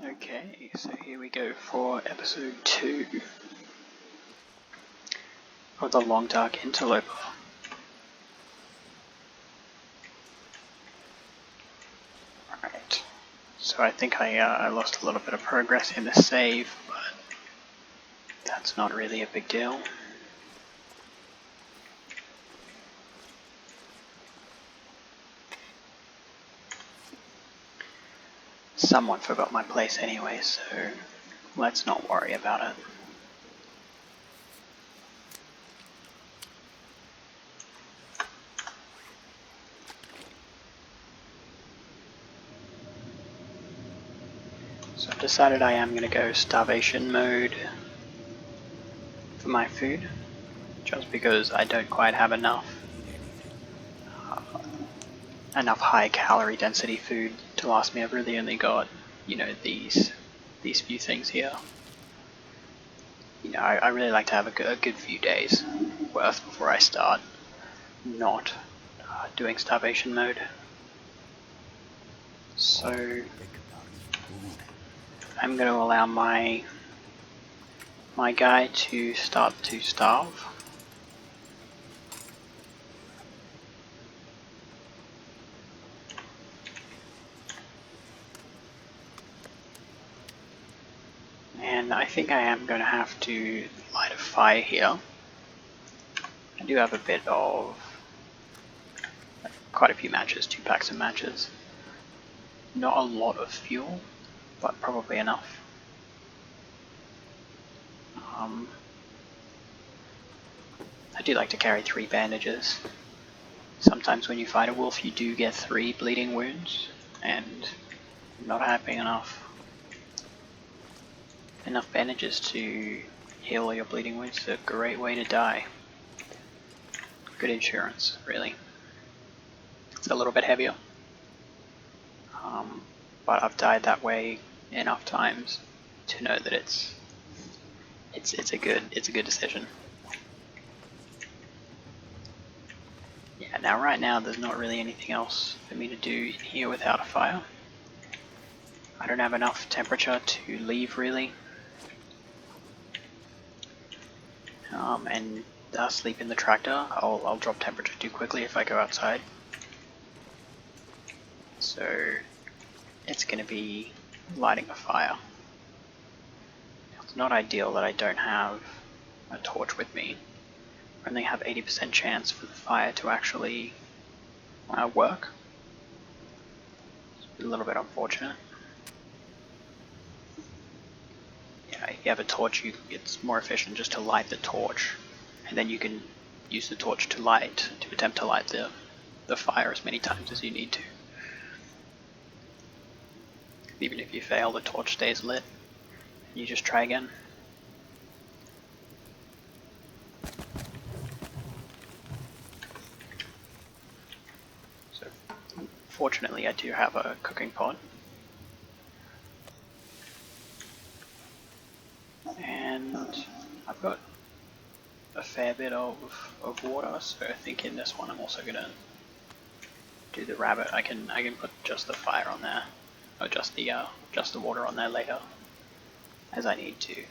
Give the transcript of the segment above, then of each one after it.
Okay, so here we go for episode 2 of the Long Dark Interloper. Alright, so I think I lost a little bit of progress in the save, but that's not really a big deal. Someone forgot my place anyway, so let's not worry about it. So I've decided I am going to go starvation mode for my food, just because I don't quite have enough high calorie density food to last me. I've really only got, these few things here. I really like to have a good few days worth before I start not doing starvation mode. So I'm going to allow my guy to start to starve. And I think I am going to have to light a fire here. I do have a bit of, quite a few matches, 2 packs of matches. Not a lot of fuel, but probably enough. I do like to carry 3 bandages. Sometimes when you fight a wolf you do get 3 bleeding wounds, and not having enough bandages to heal all your bleeding wounds is a great way to die. Good insurance, really. It's a little bit heavier, but I've died that way enough times to know that it's a good decision. Yeah, now right now there's not really anything else for me to do here without a fire. I don't have enough temperature to leave really. And sleep in the tractor. I'll drop temperature too quickly if I go outside. So it's going to be lighting a fire. It's not ideal that I don't have a torch with me. I only have 80% chance for the fire to actually work. It's a little bit unfortunate. Yeah, if you have a torch, it's more efficient just to light the torch, and then you can use the torch to attempt to light the fire as many times as you need to. Even if you fail, the torch stays lit. You just try again. So, fortunately, I do have a cooking pot. And I've got a fair bit of water, so I think in this one I'm also going to do the rabbit. I can put just the fire on there, or just the water on there later, as I need to.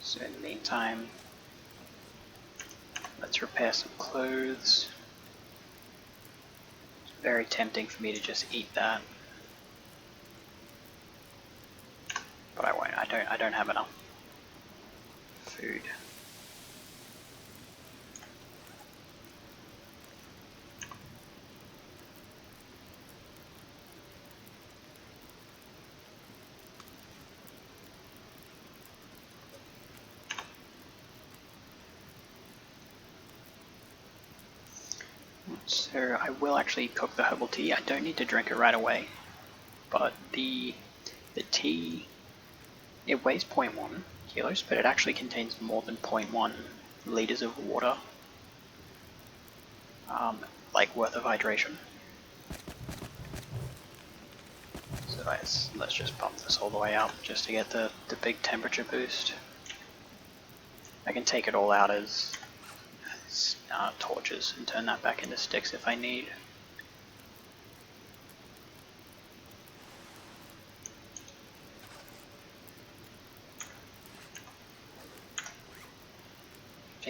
So in the meantime, let's repair some clothes. It's very tempting for me to just eat that, but I won't. I don't have enough food. So I will actually cook the herbal tea. I don't need to drink it right away, but the tea, it weighs 0.1 kilos, but it actually contains more than 0.1 liters of water, worth of hydration. So let's just pump this all the way up just to get the big temperature boost. I can take it all out as torches and turn that back into sticks if I need.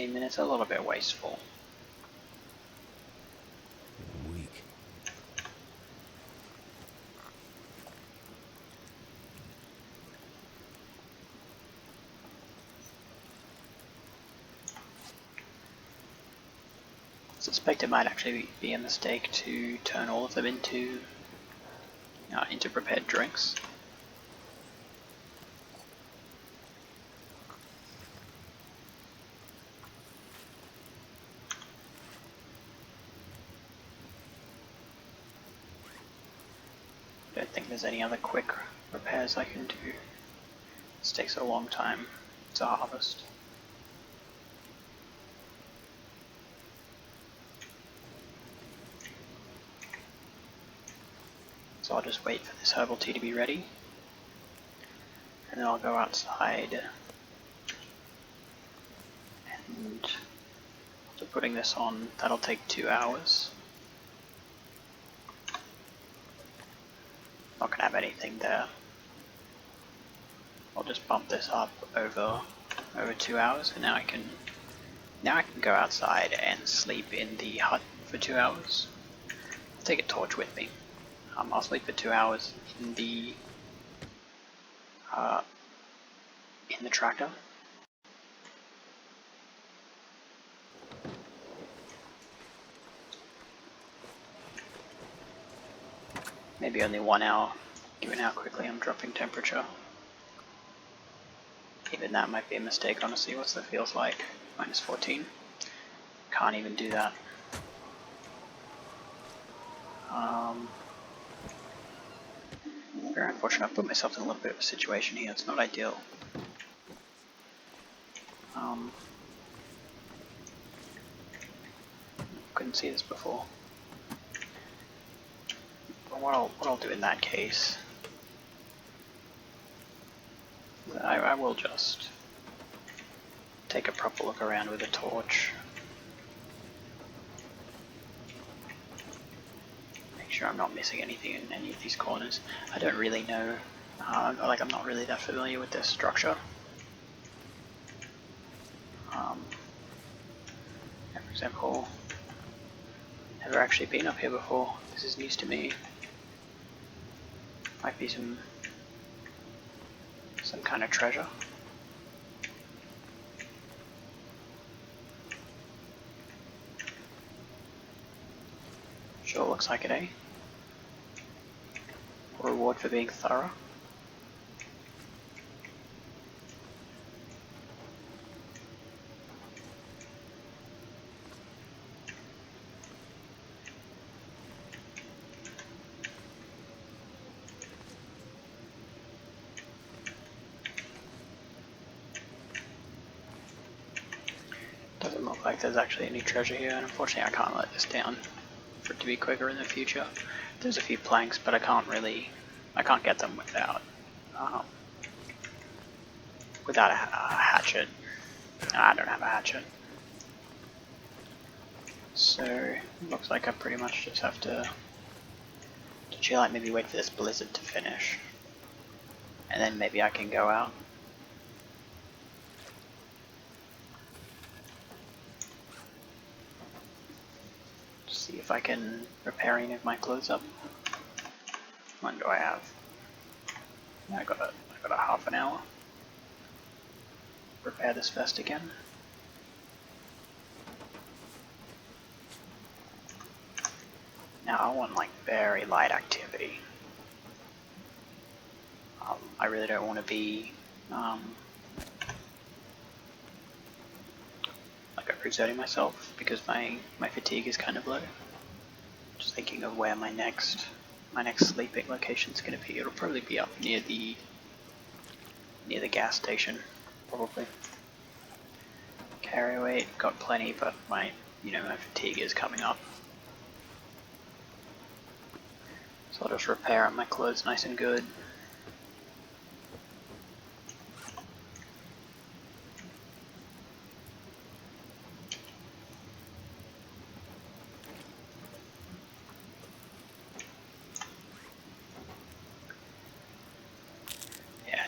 15 minutes, a little bit wasteful. Weak. I suspect it might actually be a mistake to turn all of them into prepared drinks. Don't think there's any other quick repairs I can do. This takes a long time to harvest. So I'll just wait for this herbal tea to be ready, and then I'll go outside, and after putting this on, that'll take 2 hours. Not gonna have anything there. I'll just bump this up over 2 hours, and now I can go outside and sleep in the hut for 2 hours. I'll take a torch with me. I'll sleep for 2 hours in the tractor. Maybe only 1 hour, given how quickly I'm dropping temperature. Even that might be a mistake, honestly. What's that feels like? Minus 14. Can't even do that. Very unfortunate. I've put myself in a little bit of a situation here. It's not ideal. Couldn't see this before. But what I'll do in that case, I will just take a proper look around with a torch. Make sure I'm not missing anything in any of these corners. I don't really know, I'm not really that familiar with this structure. For example, never actually been up here before. This is news to me. Might be some kind of treasure. Sure looks like it, eh? A reward for being thorough. Doesn't look like there's actually any treasure here, and unfortunately I can't let this down for it to be quicker in the future. There's a few planks, but I can't get them without a hatchet. I don't have a hatchet. So, it looks like I pretty much just have to chill out, maybe wait for this blizzard to finish. And then maybe I can go out. See if I can repair any of my clothes up. What do I have? I got a half an hour. Repair this vest again. Now I want like very light activity. I really don't want to be like overexerting myself because my fatigue is kind of low. Just thinking of where my next sleeping location is going to be. It'll probably be up near the gas station, probably. Carry weight, got plenty, but my fatigue is coming up. So I'll just repair up my clothes nice and good.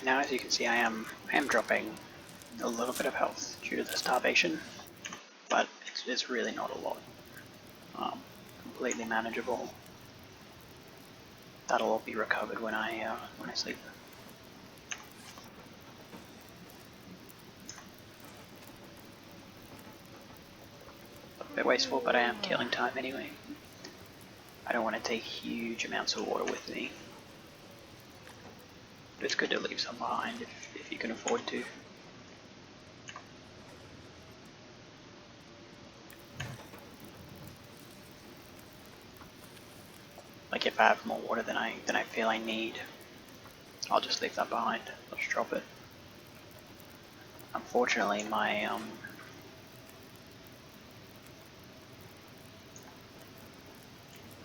Now, as you can see, I am dropping a little bit of health due to the starvation. it's really not a lot. Completely manageable. That'll all be recovered when I sleep. A bit wasteful, but I am killing time anyway. I don't want to take huge amounts of water with me. But it's good to leave some behind if you can afford to. Like if I have more water than I feel I need, I'll just leave that behind. I'll just drop it. Unfortunately, my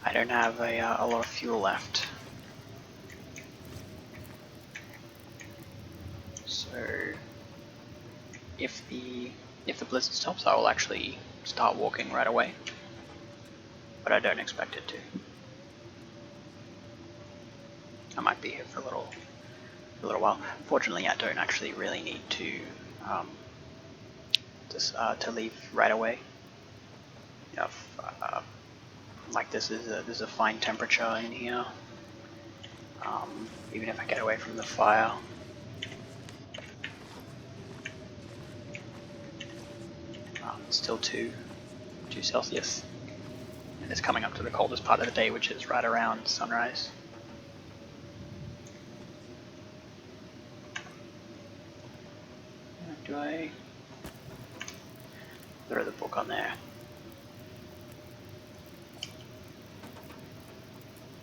I don't have a lot of fuel left. So if the blizzard stops, I will actually start walking right away. But I don't expect it to. I might be here for a little while. Fortunately, I don't actually really need to leave right away. You know, like this is a fine temperature in here. Even if I get away from the fire. It's still 2 Celsius. And it's coming up to the coldest part of the day, which is right around sunrise. Do I throw the book on there?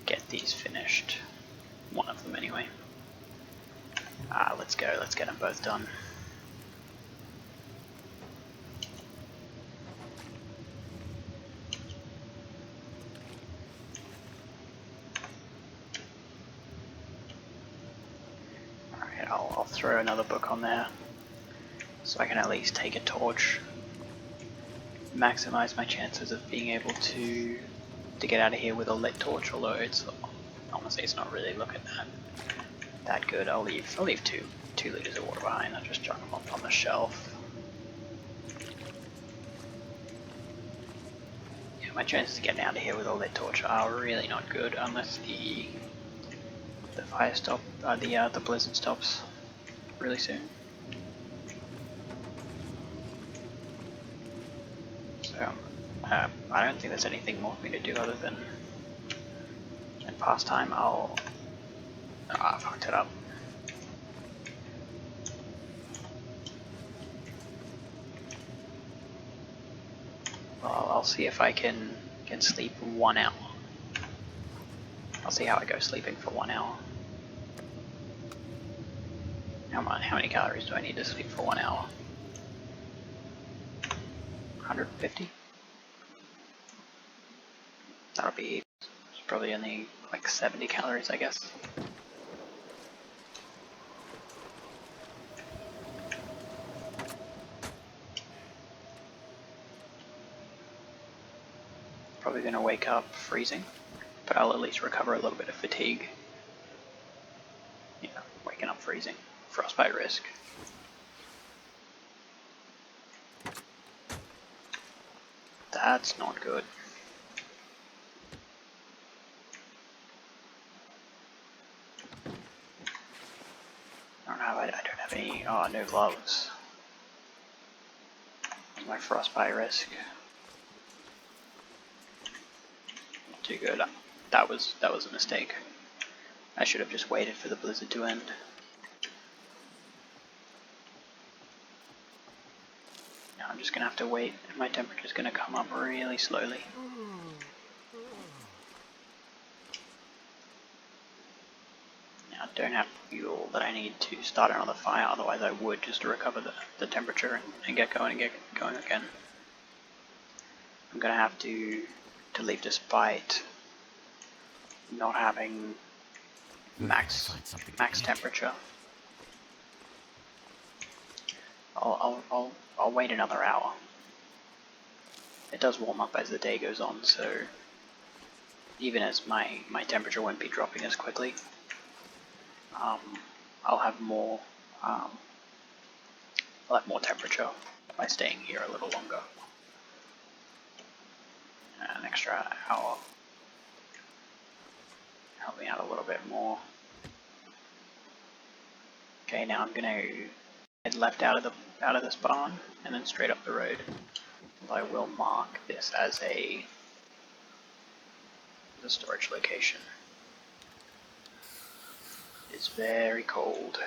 Get these finished. One of them anyway. Let's go. Let's get them both done. Alright, I'll throw another book on there so I can at least take a torch. Maximize my chances of being able to get out of here with a lit torch, although it's honestly it's not really looking that good. I'll leave 2 liters of water behind. I'll just chuck them up on the shelf. Yeah, my chances of getting out of here with a lit torch are really not good unless the fire stop, the blizzard stops really soon. So I don't think there's anything more for me to do other than pass time. I fucked it up. Well, I'll see if I can sleep 1 hour. I'll see how I go sleeping for 1 hour. How many calories do I need to sleep for 1 hour? 150? That'll be probably only like 70 calories, I guess. Probably gonna wake up freezing, but I'll at least recover a little bit of fatigue. Yeah, waking up freezing. Frostbite risk. That's not good. I don't have any, no gloves. My frostbite risk. Not too good. That was a mistake. I should have just waited for the blizzard to end. Now I'm just gonna have to wait, and my temperature's gonna come up really slowly. Now I don't have fuel that I need to start another fire, otherwise I would, just to recover the temperature and get going again. I'm gonna have to leave despite not having max temperature. I'll wait another hour. It does warm up as the day goes on, so even as my temperature won't be dropping as quickly, I'll have more temperature by staying here a little longer. extra hour. Help me out a little bit more. Okay, now I'm gonna head left out of this barn and then straight up the road. I will mark this as a storage location. It's very cold.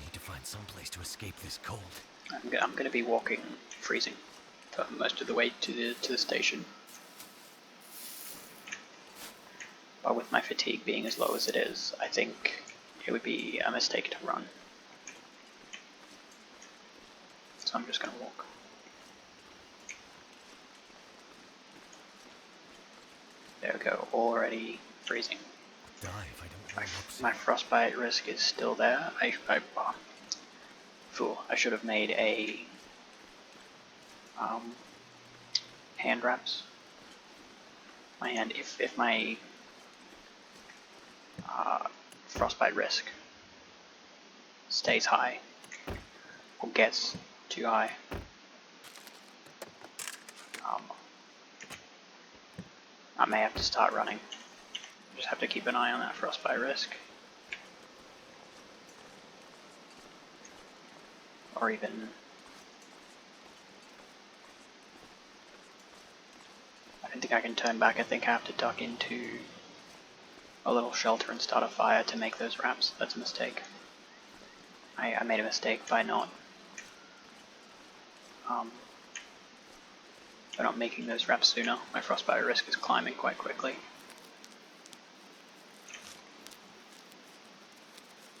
Need to find some place to escape this cold. I'm gonna be walking freezing for most of the way to the station. But with my fatigue being as low as it is, I think it would be a mistake to run. So I'm just gonna walk. There we go, already freezing. Die if I don't My frostbite risk is still there. Fool, I should have made a hand wraps. My hand, if my frostbite risk stays high or gets too high, I may have to start running. Just have to keep an eye on that frostbite risk. Or even I don't think I can turn back. I think I have to duck into a little shelter and start a fire to make those wraps. That's a mistake. I made a mistake by not making those wraps sooner. My frostbite risk is climbing quite quickly.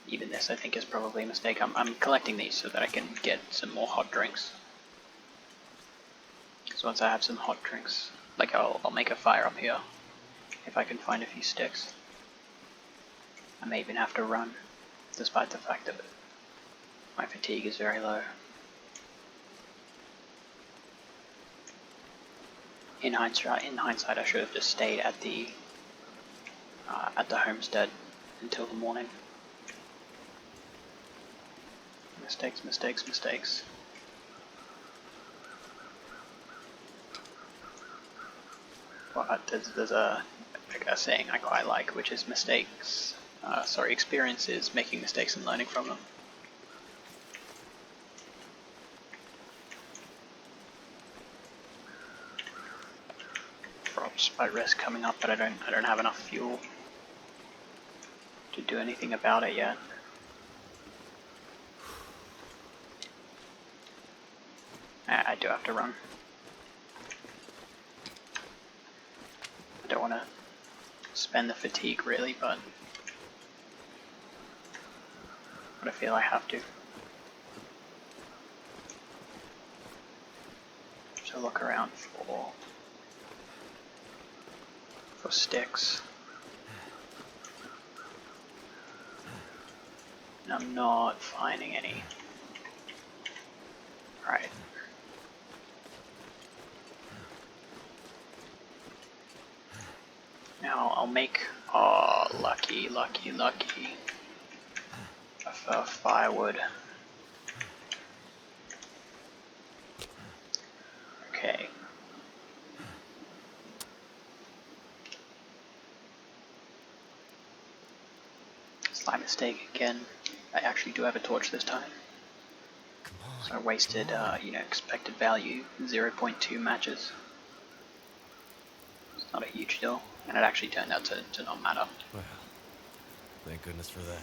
Even this, I think, is probably a mistake. I'm collecting these so that I can get some more hot drinks. So once I have some hot drinks, like I'll make a fire up here if I can find a few sticks. I may even have to run, despite the fact that my fatigue is very low. In hindsight, I should have just stayed at the homestead until the morning. Mistakes, mistakes, mistakes. But there's a saying I quite like, which is experiences, making mistakes and learning from them. Frostbite risk coming up, but I don't have enough fuel to do anything about it yet. I do have to run. I don't want to spend the fatigue really, but I feel I have to. So look around for sticks. And I'm not finding any. Right. Now I'll make, lucky, a firewood. Okay. Slight mistake again. I actually do have a torch this time. So I wasted, expected value 0.2 matches. It's not a huge deal, and it actually turned out to not matter. Well, thank goodness for that.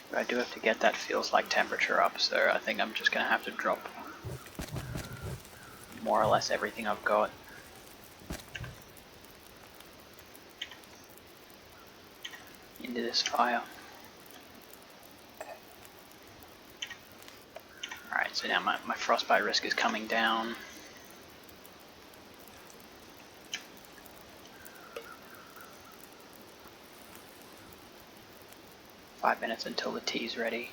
But I do have to get that feels like temperature up, so I think I'm just going to have to drop more or less everything I've got. Into this fire. Alright, so now my frostbite risk is coming down. Five minutes until the tea's ready.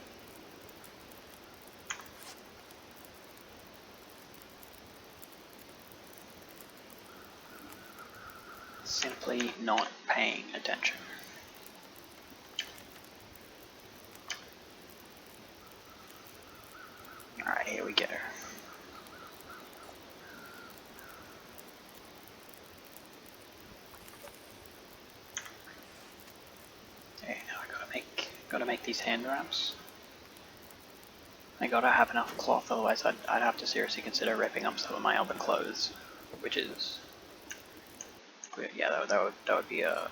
Simply not paying attention. Alright, here we go. Gotta make these hand ramps. I gotta have enough cloth, otherwise I'd have to seriously consider ripping up some of my other clothes, which is, yeah, that would be a,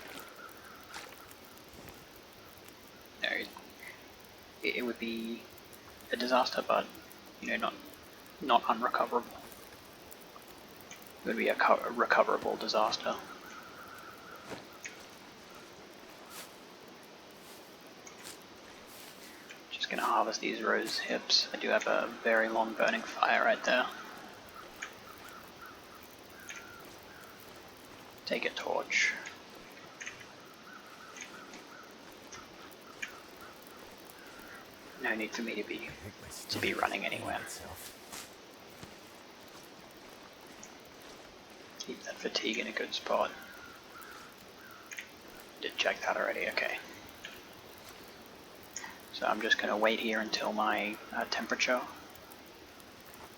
you know, it would be a disaster, but you know, not unrecoverable. It would be a recoverable disaster. Just gonna harvest these rose hips. I do have a very long burning fire right there. Take a torch. No need for me to be running anywhere. Keep that fatigue in a good spot. Did check that already, okay. So I'm just going to wait here until my temperature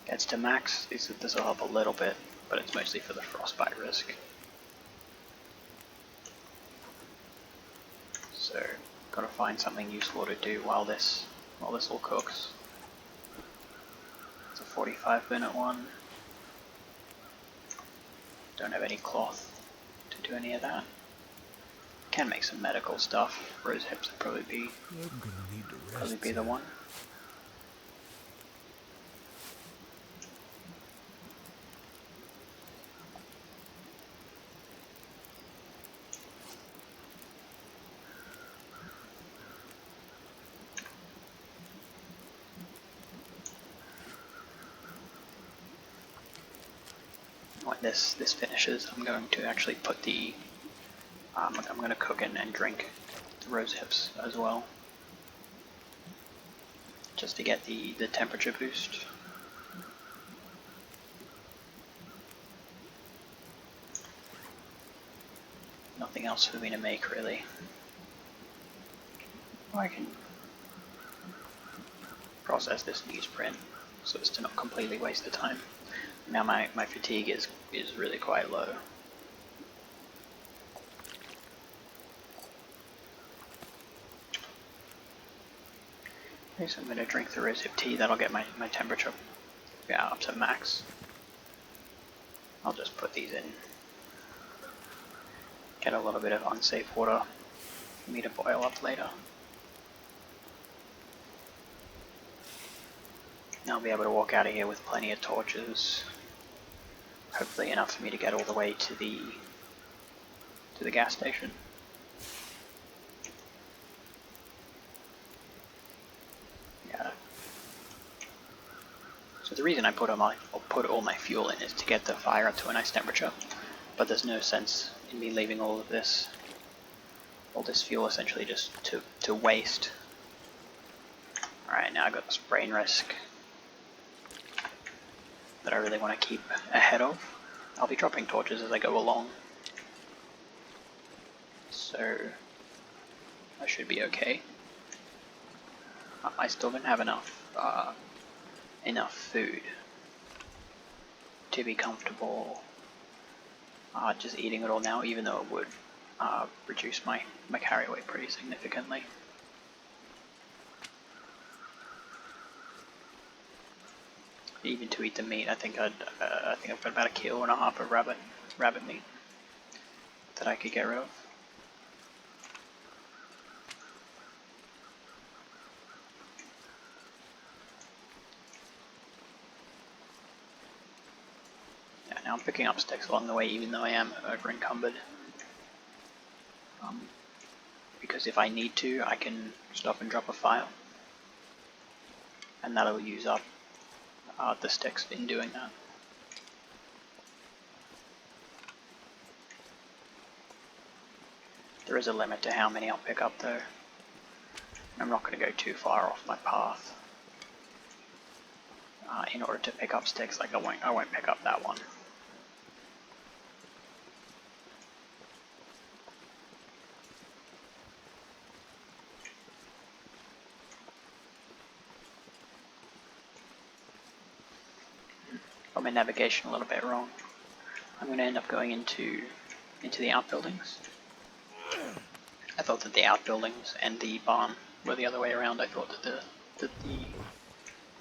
gets to max. This will help a little bit, but it's mostly for the frostbite risk. So, got to find something useful to do while this all cooks. It's a 45-minute one. Don't have any cloth to do any of that. Can make some medical stuff. Rose hips would probably be the one. When this finishes, I'm going to actually put the I'm going to cook and drink the rose hips as well, just to get the temperature boost. Nothing else for me to make really. I can process this newsprint so as to not completely waste the time. Now my fatigue is really quite low. Okay, so I'm going to drink the rosehip tea. That'll get my temperature up to max. I'll just put these in. Get a little bit of unsafe water for me to boil up later. I'll be able to walk out of here with plenty of torches. Hopefully enough for me to get all the way to the gas station. Yeah. So the reason I put all my fuel in is to get the fire up to a nice temperature, but there's no sense in me leaving all this fuel essentially just to waste. Alright, now I've got this brain risk that I really want to keep ahead of. I'll be dropping torches as I go along, so I should be okay. I still don't have enough food to be comfortable just eating it all now, even though it would reduce my carry weight pretty significantly. Even to eat the meat, I think I've got about 1.5 kilos of rabbit meat that I could get rid of. Yeah, now I'm picking up sticks along the way, even though I am over encumbered. Because if I need to, I can stop and drop a fire, and that'll use up the sticks in doing that. There is a limit to how many I'll pick up though. I'm not going to go too far off my path in order to pick up sticks. Like I won't pick up that one. Got my navigation a little bit wrong. I'm going to end up going into the outbuildings. I thought that the outbuildings and the barn were the other way around. I thought that the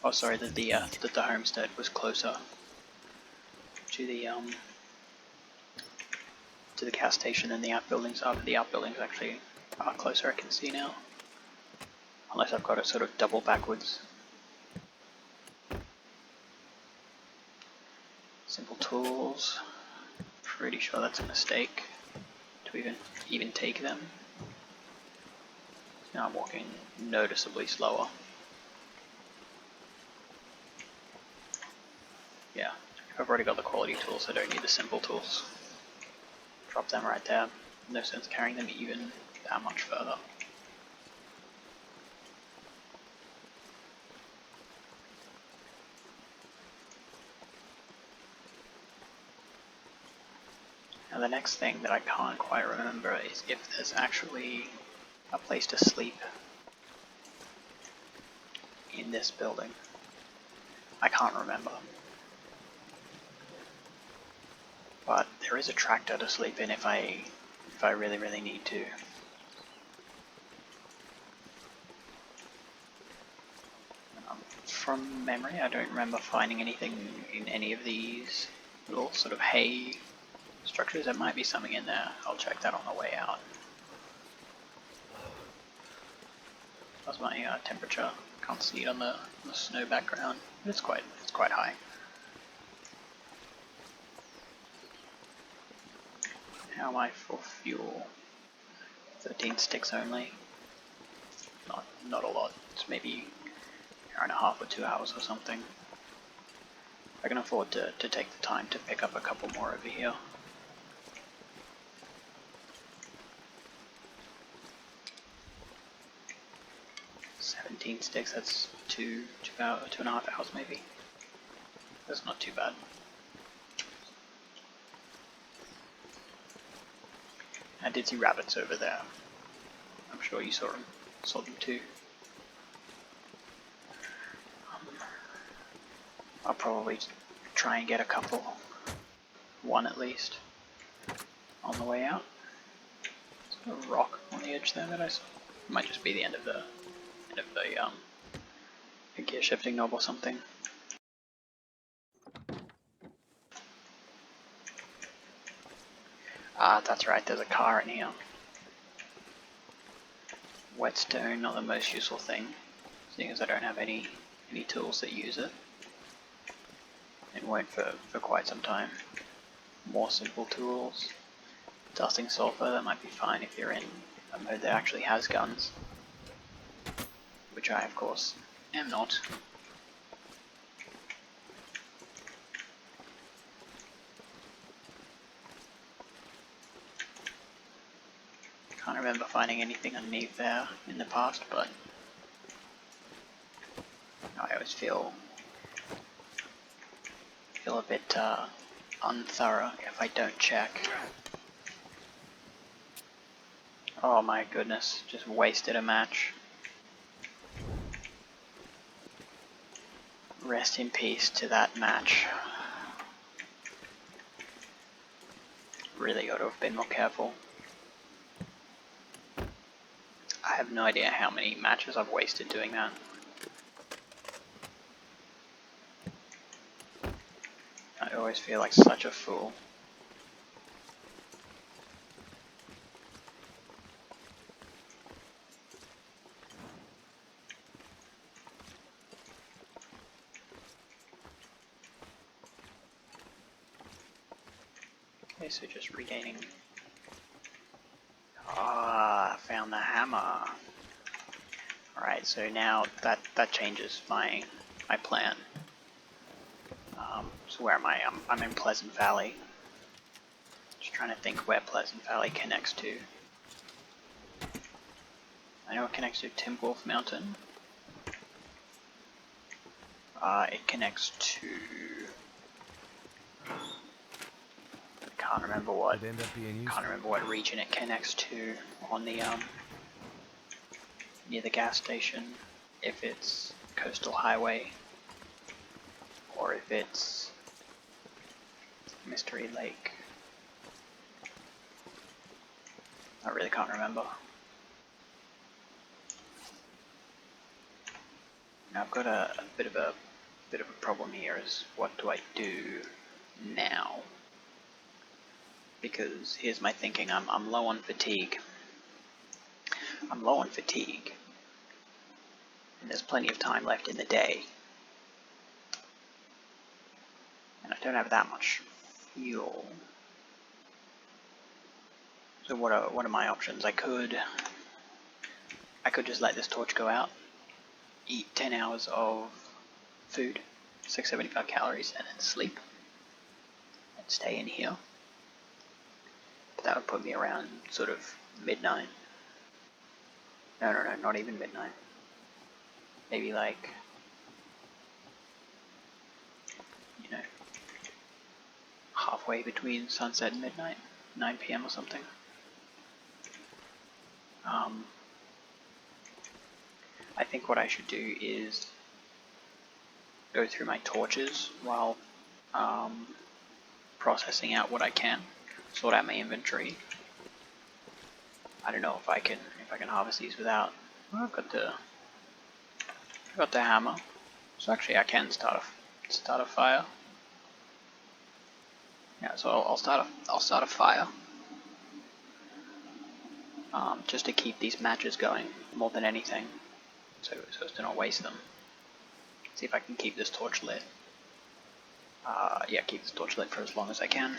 the homestead was closer to the gas station than the outbuildings are, but the outbuildings actually are closer, I can see now. Unless I've got it sort of double backwards. Simple tools. Pretty sure that's a mistake to even take them. Now I'm walking noticeably slower. Yeah, if I've already got the quality tools, I don't need the simple tools. Drop them right there. No sense carrying them even that much further. Now the next thing that I can't quite remember is if there's actually a place to sleep in this building. I can't remember. But there is a tractor to sleep in if I really need to. From memory, I don't remember finding anything in any of these little sort of hay structures. There might be something in there. I'll check that on the way out. That's my temperature. Can't see it on the snow background. It's quite high. How am I for fuel? 13 sticks only. Not a lot. It's maybe an hour and a half or 2 hours or something. I can afford to take the time to pick up a couple more over here. Sticks, that's 2.5 hours maybe. That's not too bad. I did see rabbits over there. I'm sure you saw them too. I'll probably try and get a couple, one at least, on the way out. There's a rock on the edge there that I saw. It might just be the end of the gear shifting knob or something. Ah, that's right, there's a car in here. Whetstone, not the most useful thing, seeing as I don't have any tools that use it. It won't for quite some time. More simple tools. Dusting sulfur, that might be fine if you're in a mode that actually has guns. Which I, of course, am not. Can't remember finding anything underneath there in the past, but I always feel a bit unthorough if I don't check. Oh my goodness, just wasted a match. Rest in peace to that match. Really ought to have been more careful. I have no idea how many matches I've wasted doing that. I always feel like such a fool. Okay, so just regaining. Ah, found the hammer. Alright, so now that changes my plan. So where am I? I'm in Pleasant Valley. Just trying to think where Pleasant Valley connects to. I know it connects to Timberwolf Mountain. It connects to... Can't remember what region it connects to on the near the gas station. If it's Coastal Highway or if it's Mystery Lake. I really can't remember. Now I've got a bit of a problem here. Is what do I do now? Because here's my thinking. I'm low on fatigue. I'm low on fatigue, and there's plenty of time left in the day, and I don't have that much fuel. So what are my options? I could just let this torch go out, eat 10 hours of food, 675 calories, and then sleep and stay in here. But that would put me around sort of midnight. No, not even midnight. Maybe like, you know, halfway between sunset and midnight, 9 p.m. or something. I think what I should do is go through my torches while processing out what I can, sort out my inventory. I don't know if I can harvest these without. Well, I've got the hammer, so actually I can start a fire. Yeah, so I'll start a fire. Just to keep these matches going more than anything, so as to not waste them. See if I can keep this torch lit. Yeah, keep this torch lit for as long as I can.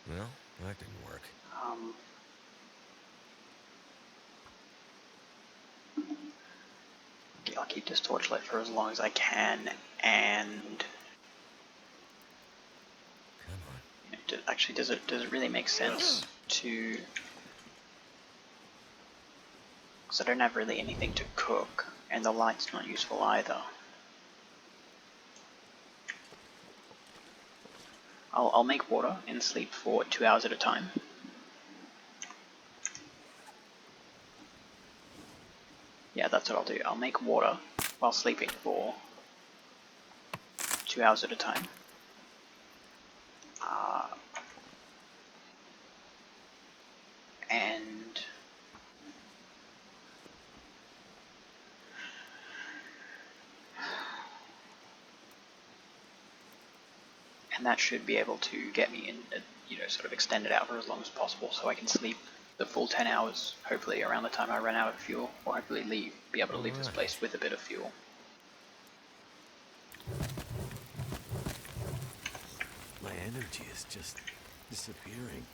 Well, that didn't work. I'll keep this torch lit for as long as I can, and actually, does it really make sense to? Because I don't have really anything to cook, and the light's not useful either. I'll make water and sleep for 2 hours at a time. Yeah, that's what I'll do. I'll make water while sleeping for 2 hours at a time. And that should be able to get me in, sort of extend it out for as long as possible, so I can sleep the full 10 hours, hopefully around the time I run out of fuel, or hopefully be able to leave this place with a bit of fuel. My energy is just disappearing.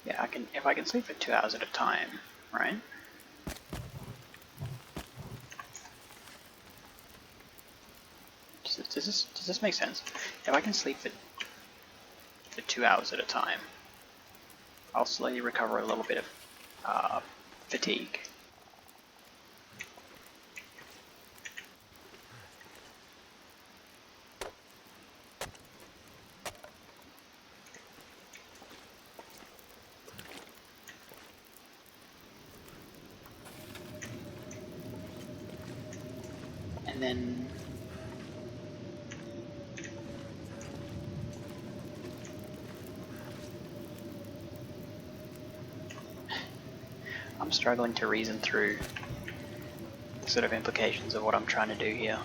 Yeah, if I can sleep for 2 hours at a time, right? Does this make sense? If I can sleep for 2 hours at a time, I'll slowly recover a little bit of fatigue. And then I'm struggling to reason through the sort of implications of what I'm trying to do here.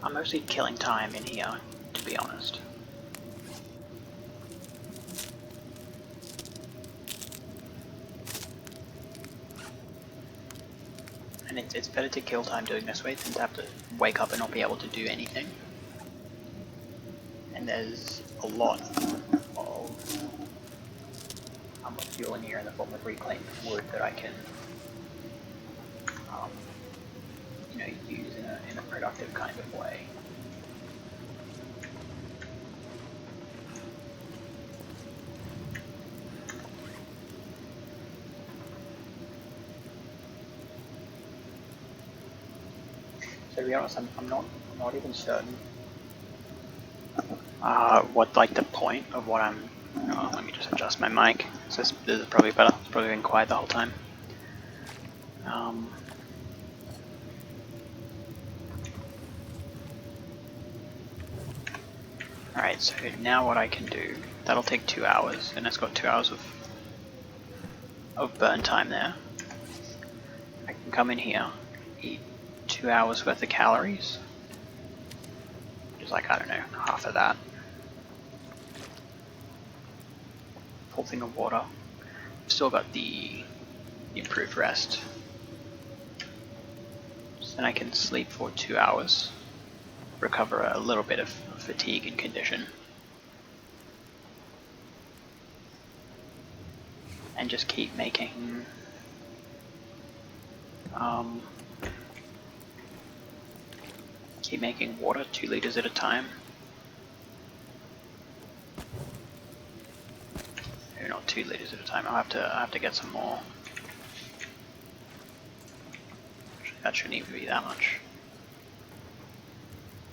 I'm mostly killing time in here, to be honest. And it's better to kill time doing this way than to have to wake up and not be able to do anything. And there's a lot of fuel in here in the form of reclaimed wood that I can use in a productive kind of way. To be honest, I'm not even certain what like the point of what I'm. Oh, let me just adjust my mic. This is probably better. It's probably been quiet the whole time. Alright, so now what I can do, that'll take 2 hours, and it's got 2 hours of burn time there. I can come in here, eat 2 hours worth of calories, which is like, I don't know, half of that. Full thing of water. Still got the improved rest. So then I can sleep for 2 hours, recover a little bit of fatigue and condition, and just keep making water 2 liters at a time. Maybe not 2 liters at a time. I'll have to get some more. That shouldn't even be that much.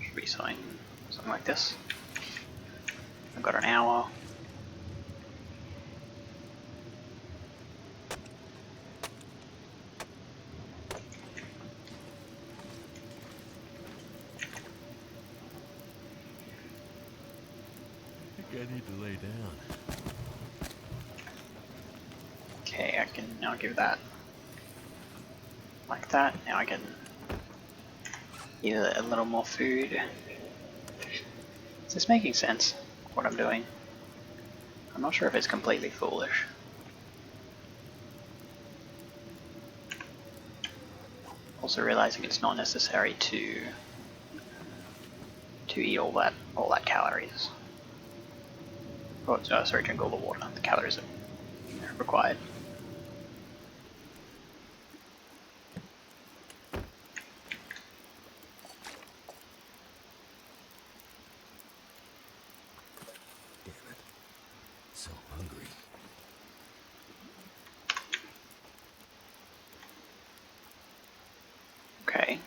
Should be something like this. I've got an hour. I need to lay down. Okay, I can now give that like that. Now I can eat a little more food. Is this making sense, what I'm doing? I'm not sure if it's completely foolish. Also realizing it's not necessary to eat all that calories. Oh, sorry, drink all the water. The calories are required. Damn it. So hungry. Okay.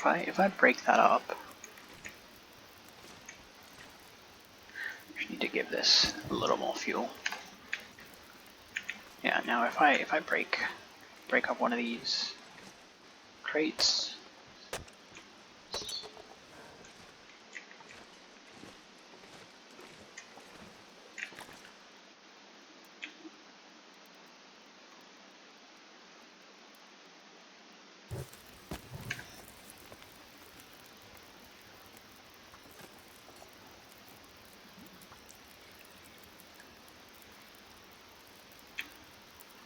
If I break that up, I just need to give this a little more fuel. Yeah, now if I break up one of these crates,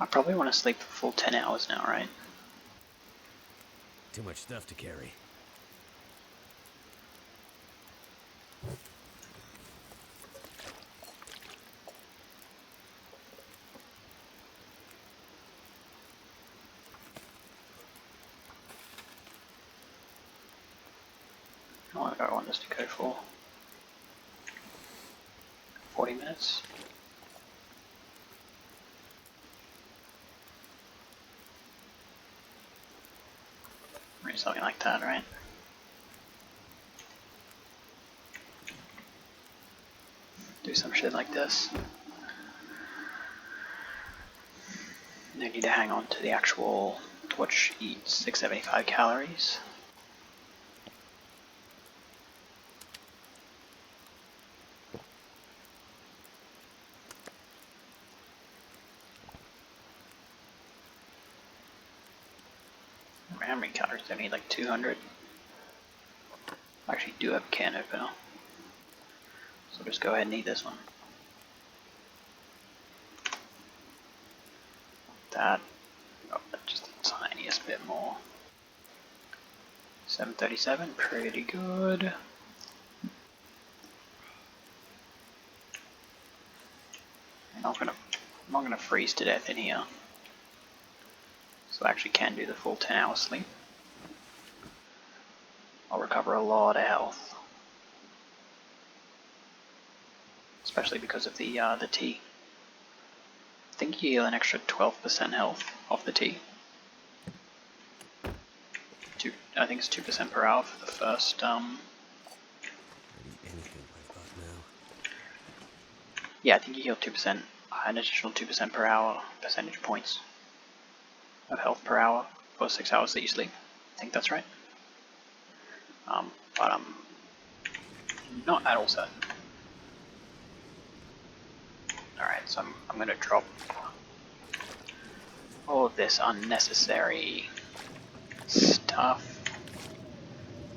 I probably want to sleep for full 10 hours now, right? Too much stuff to carry. How long do I want this to go for? 40 minutes? Or something like that, right? Do some shit like this. And I need to hang on to the actual torch eats 675 calories. How many calories do I need? Like 200? I actually do have a can opener. So I'll just go ahead and eat this one. That, oh, just the tiniest bit more. 737, pretty good. going to freeze to death in here. So I actually can do the full 10-hour sleep. I'll recover a lot of health. Especially because of the tea. I think you heal an extra 12% health off the tea. I think it's 2% per hour for the first. Yeah, I think you heal 2%, an additional 2% per hour percentage points of health per hour for 6 hours that you sleep. I think that's right. But I'm not at all certain. Alright, so I'm going to drop all of this unnecessary stuff.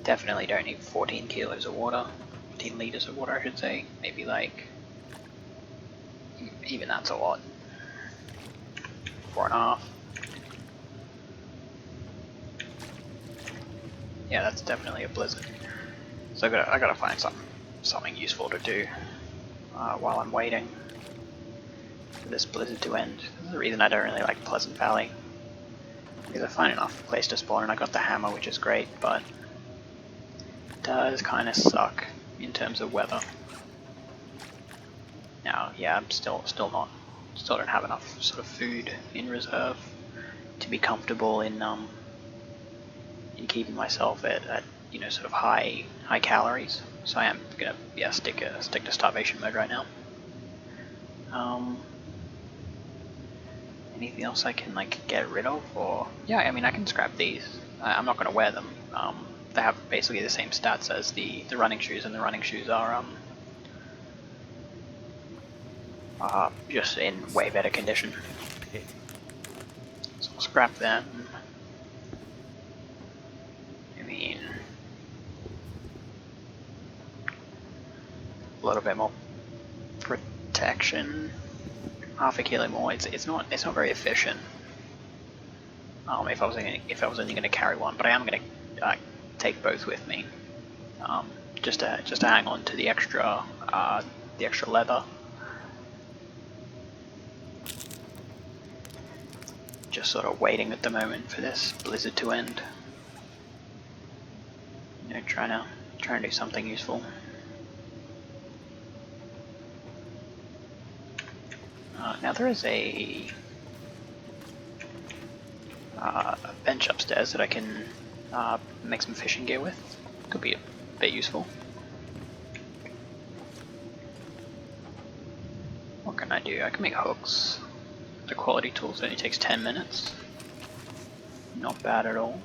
Definitely don't need 14 kilos of water. 14 liters of water, I should say. Maybe like, even that's a lot. 4.5. Yeah, that's definitely a blizzard. So I gotta find something useful to do while I'm waiting for this blizzard to end. This is the reason I don't really like Pleasant Valley. Because I find enough place to spawn and I got the hammer, which is great, but it does kind of suck in terms of weather. Now, yeah, I'm still don't have enough sort of food in reserve to be comfortable in keeping myself at you know, sort of high calories. So I am gonna stick to starvation mode right now. Anything else I can like get rid of, or yeah, I mean I can scrap these. I'm not gonna wear them. They have basically the same stats as the running shoes, and the running shoes are just in way better condition. So I'll scrap them. I mean, a little bit more protection. Half a kilo more. It's not very efficient. If I was only going to carry one, but I am going to take both with me, just to hang on to the extra leather. Just sort of waiting at the moment for this blizzard to end. You know, trying to do something useful. Now there is a bench upstairs that I can make some fishing gear with. Could be a bit useful. What can I do? I can make hooks. The quality tools only takes 10 minutes. Not bad at all.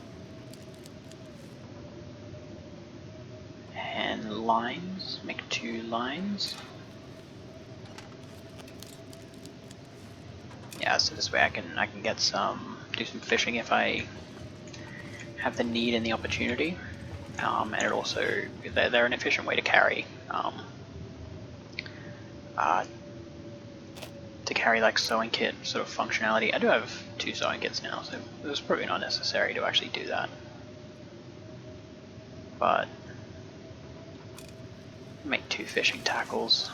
And lines. Make 2 lines. Yeah, so this way I can get do some fishing if I have the need and the opportunity, and it also they're an efficient way to carry like sewing kit sort of functionality. I do have 2 sewing kits now, so it was probably not necessary to actually do that, but make 2 fishing tackles,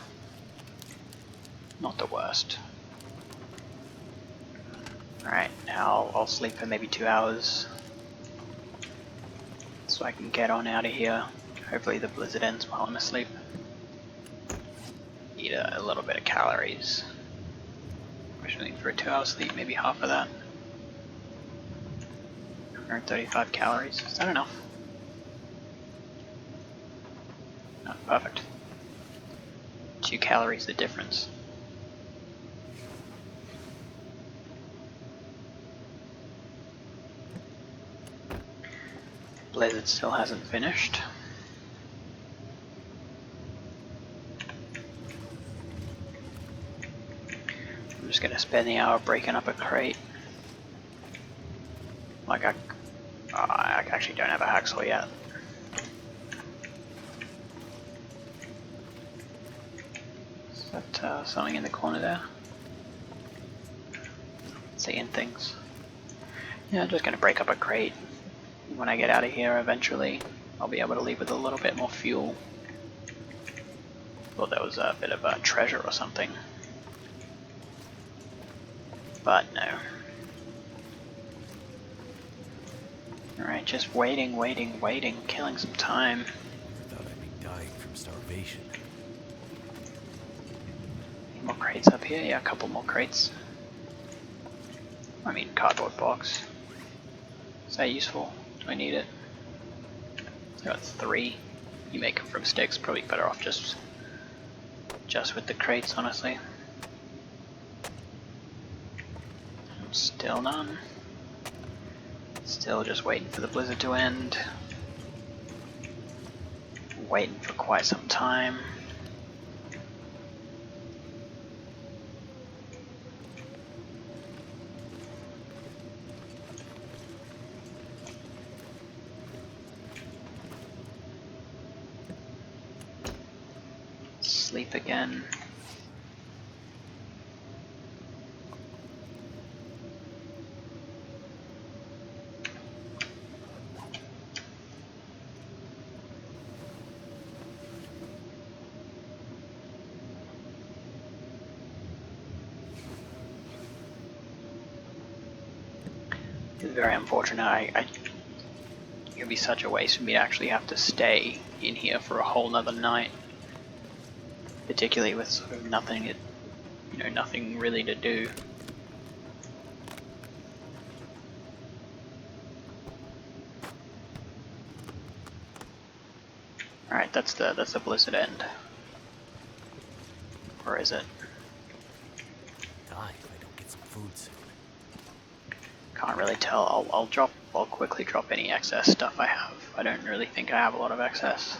not the worst. Alright, now I'll sleep for maybe 2 hours so I can get on out of here. Hopefully the blizzard ends while I'm asleep. Eat a little bit of calories. Especially for a 2-hour sleep, maybe half of that. 135 calories, is that enough? No, perfect. 2 calories the difference. Blizzard still hasn't finished. I'm just gonna spend the hour breaking up a crate. Like I actually don't have a hacksaw yet. Is that something in the corner there? Seeing things. Yeah, I'm just gonna break up a crate. When I get out of here eventually, I'll be able to leave with a little bit more fuel. Thought that was a bit of a treasure or something. But no. Alright, just waiting, killing some time. I thought I'd be dying from starvation. Any more crates up here? Yeah, a couple more crates. I mean, cardboard box. Is that useful? Do I need it? I got 3. You make them from sticks, probably better off just with the crates, honestly. Still none. Still just waiting for the blizzard to end. Waiting for quite some time. Sleep again. It's very unfortunate. It would be such a waste for me to actually have to stay in here for a whole nother night. Particularly with sort of nothing, nothing really to do. Alright, that's the blizzard end. Or is it? Die if I don't get some food soon. Can't really tell. I'll quickly drop any excess stuff I have. I don't really think I have a lot of excess.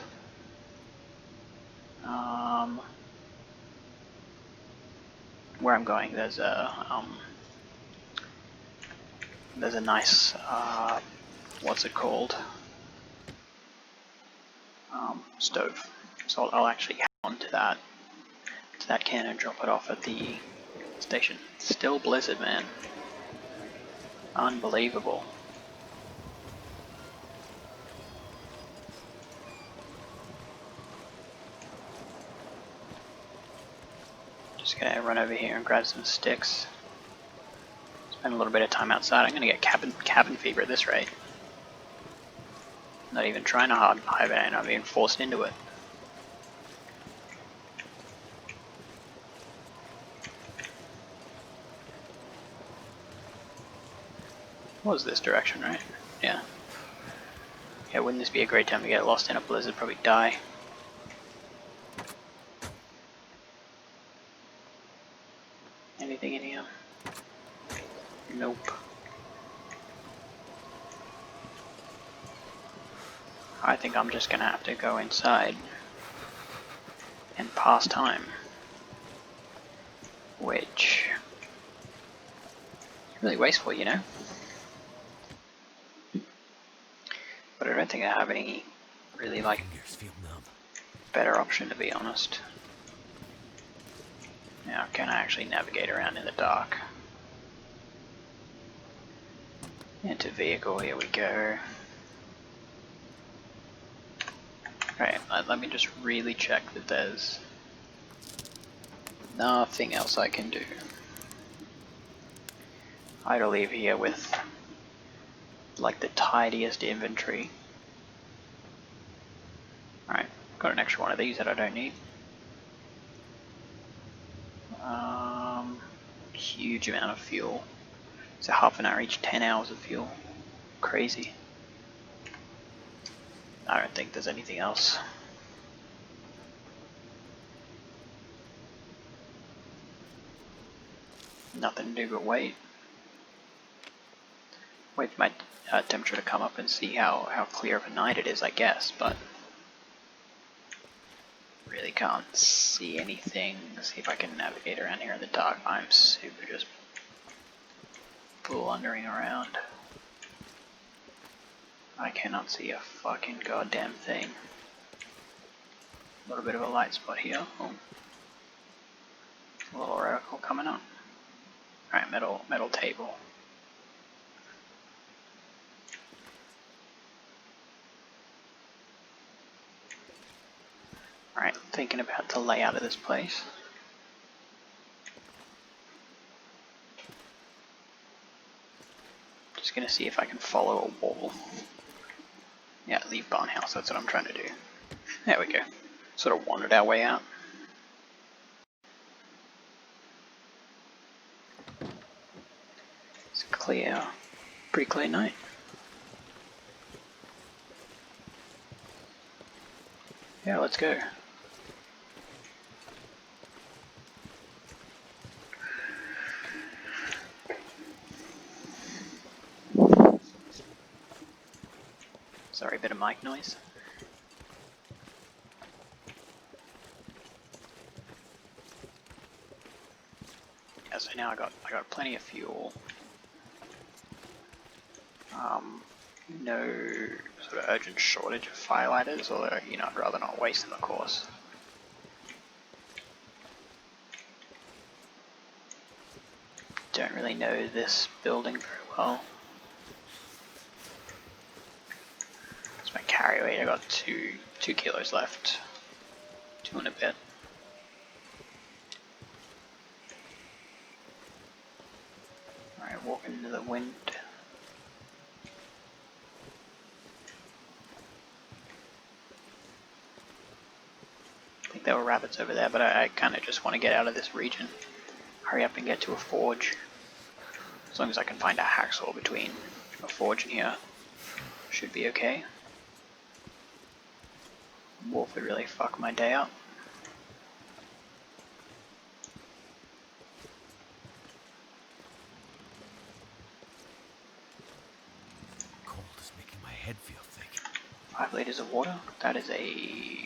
Where I'm going, there's a nice what's it called? Stove. So I'll actually hang on to that can and drop it off at the station. Still blizzard, man. Unbelievable. Just gonna run over here and grab some sticks. Spend a little bit of time outside. I'm gonna get cabin fever at this rate. Not even trying to hibernate, I'm being forced into it. What was this direction, right? Yeah. Yeah, wouldn't this be a great time to get lost in a blizzard? Probably die. Anything in here? Nope. I think I'm just gonna have to go inside and pass time. Which is really wasteful, you know? But I don't think I have any really better option, to be honest. Now, can I actually navigate around in the dark? Into vehicle, here we go. Alright, let me just really check that there's nothing else I can do. I'd leave here with like the tidiest inventory. Alright, got an extra one of these that I don't need. Huge amount of fuel. So half an hour each, 10 hours of fuel. Crazy. I don't think there's anything else. Nothing to do but wait. Wait for my temperature to come up and see how clear of a night it is, I guess, but really can't see anything. See if I can navigate around here in the dark. I'm super just blundering around. I cannot see a fucking goddamn thing. A little bit of a light spot here. Oh. A little reticle coming up. Alright, metal table. Alright, thinking about the layout of this place. just gonna see if I can follow a wall. Yeah, leave barn house, that's what I'm trying to do. There we go. Sort of wandered our way out. It's clear, pretty clear night. Yeah, let's go. Sorry, a bit of mic noise. Yeah, so now I got plenty of fuel. No sort of urgent shortage of firelighters, although, you know, I'd rather not waste them, of course. Don't really know this building very well. It's my carry weight. I got two kilos left. 2 and a bit. Alright, walk into the wind. I think there were rabbits over there, but I kind of just want to get out of this region. Hurry up and get to a forge. As long as I can find a hacksaw between a forge and here, should be okay. Wolf would really fuck my day up. Cold is making my head feel thick. 5 liters of water. That is a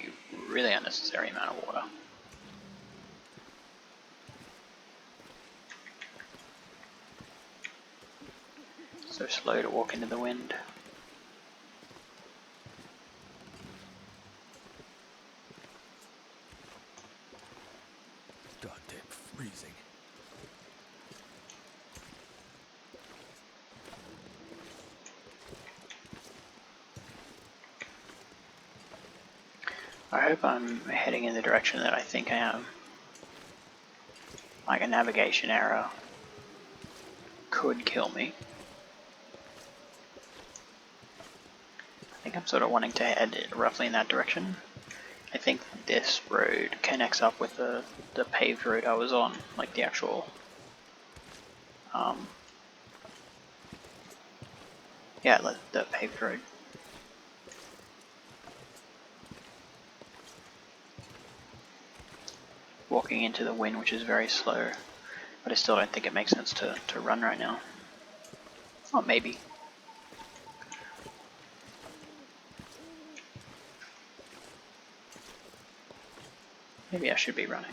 really unnecessary amount of water. So slow to walk into the wind. Goddamn freezing. I hope I'm heading in the direction that I think I am. Like a navigation error could kill me. I think I'm sort of wanting to head roughly in that direction. I think this road connects up with the paved road I was on, like the actual yeah, the paved road. Walking into the wind, which is very slow, but I still don't think it makes sense to run right now. Oh, maybe. Maybe I should be running.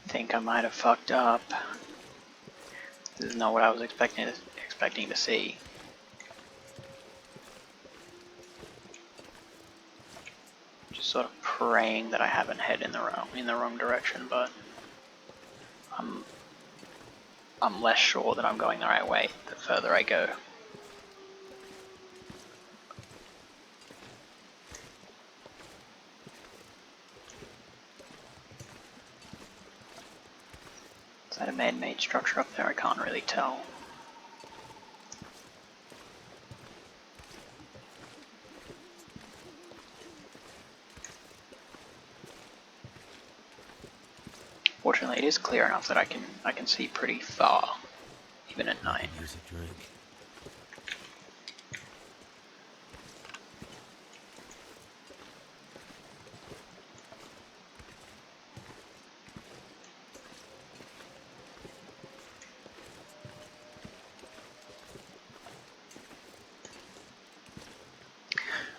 I think I might have fucked up. This is not what I was expecting to see. Just sort of praying that I haven't head in the wrong direction, but I'm less sure that I'm going the right way the further I go. Is that a man-made structure up there? I can't really tell. Fortunately, it is clear enough that I can see pretty far, even at night. Use a drink.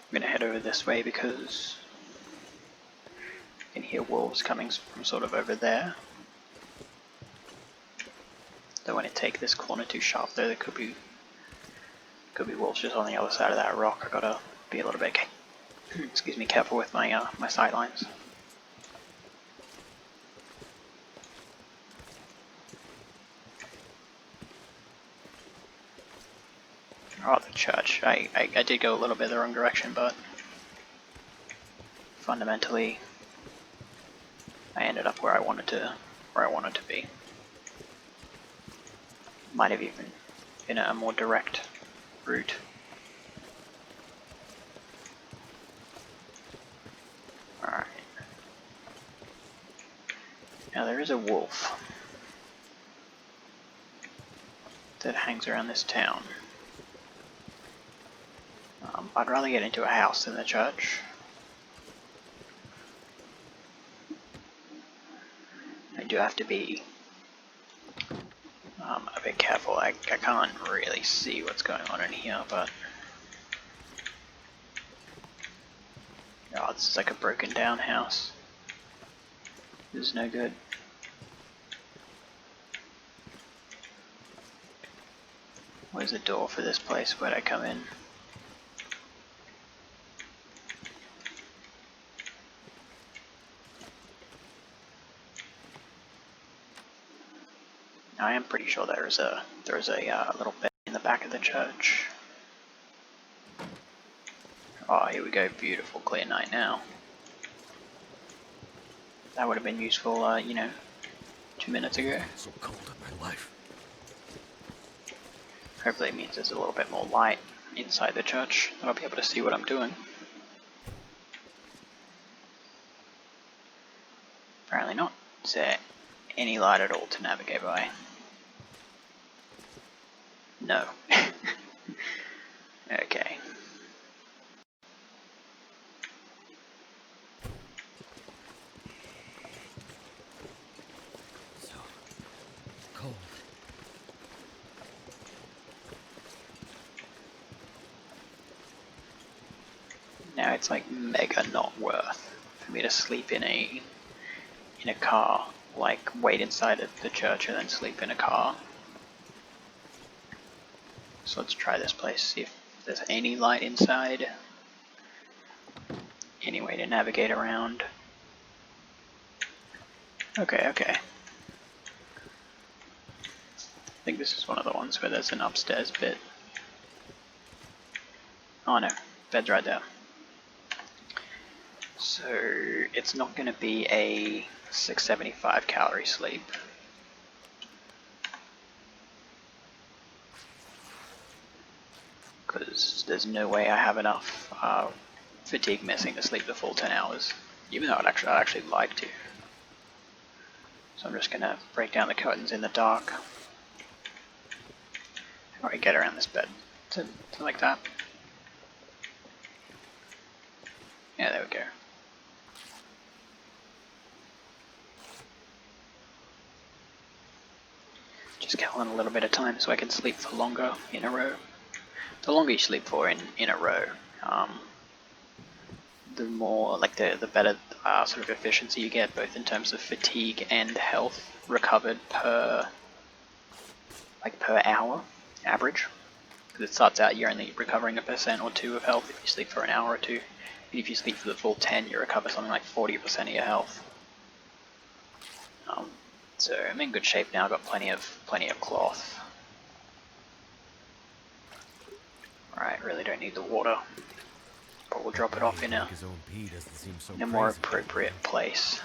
I'm gonna head over this way because I can hear wolves coming from sort of over there. Don't want to take this corner too sharp though. There could be wolves just on the other side of that rock. I gotta be a little bit, excuse me, careful with my my sightlines. Oh, the church. I did go a little bit the wrong direction, but fundamentally I ended up where I wanted to be. Might have even been a more direct route. Alright. Now there is a wolf that hangs around this town. I'd rather get into a house than the church. I do have to be a bit careful. I can't really see what's going on in here, but oh, this is like a broken down house. This is no good. Where's the door for this place? Where'd I come in? I am pretty sure there's a little bed in the back of the church. Oh, here we go. Beautiful, clear night now. That would have been useful, you know, 2 minutes ago. So cold in my life. Hopefully it means there's a little bit more light inside the church, that I'll be able to see what I'm doing. Apparently not. Is there any light at all to navigate by? No. Okay. So cold. Now it's like mega not worth for me to sleep in a car, like wait inside of the church and then sleep in a car. So let's try this place, see if there's any light inside, any way to navigate around. Okay, okay. I think this is one of the ones where there's an upstairs bit. Oh no, bed's right there. So it's not going to be a 675 calorie sleep. Because there's no way I have enough fatigue missing to sleep the full 10 hours, even though I'd actually like to. So I'm just going to break down the curtains in the dark. How do I get around this bed? Something like that. Yeah, there we go. Just killing a little bit of time so I can sleep for longer in a row. The longer you sleep for in a row, the more, like the better sort of efficiency you get, both in terms of fatigue and health recovered per hour average. Because it starts out you're only recovering 1% or 2% of health if you sleep for an hour or two. And if you sleep for the full 10, you recover something like 40% of your health. So I'm in good shape now. I've got plenty of cloth. Right, really don't need the water, but we'll drop it off in a more appropriate place.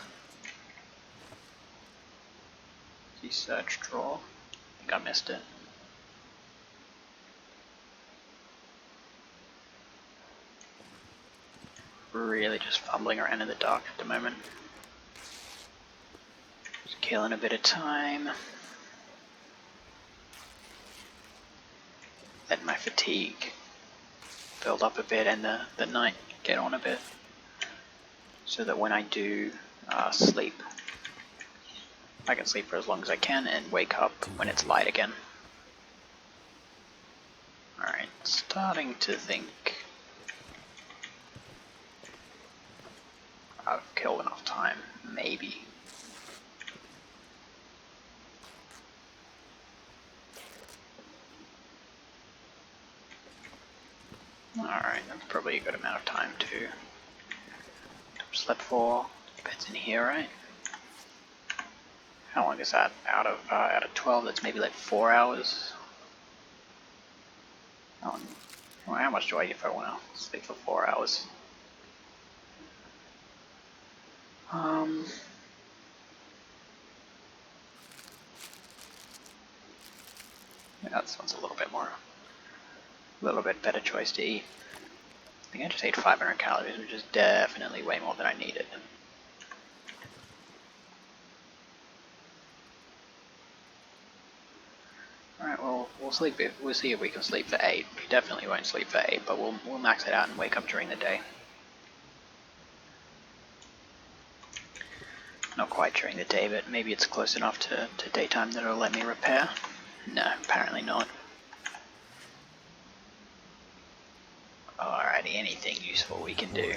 The search drawer. I think I missed it. Really just fumbling around in the dark at the moment. Just killing a bit of time. Let my fatigue build up a bit and the night get on a bit, so that when I do sleep, I can sleep for as long as I can and wake up when it's light again. Alright, starting to think I've killed enough time, maybe. Alright, that's probably a good amount of time to sleep for. Bed's in here, right? How long is that? Out of 12, that's maybe like 4 hours. Oh, well, how much do I get if I want to sleep for 4 hours? Yeah, this one's a little bit better choice to eat. I think I just ate 500 calories, which is definitely way more than I needed. Alright, well, we'll see if we can sleep for 8. We definitely won't sleep for 8, but we'll max it out and wake up during the day. Not quite during the day, but maybe it's close enough to daytime that it'll let me repair. No, apparently not. Alrighty, anything useful we can do.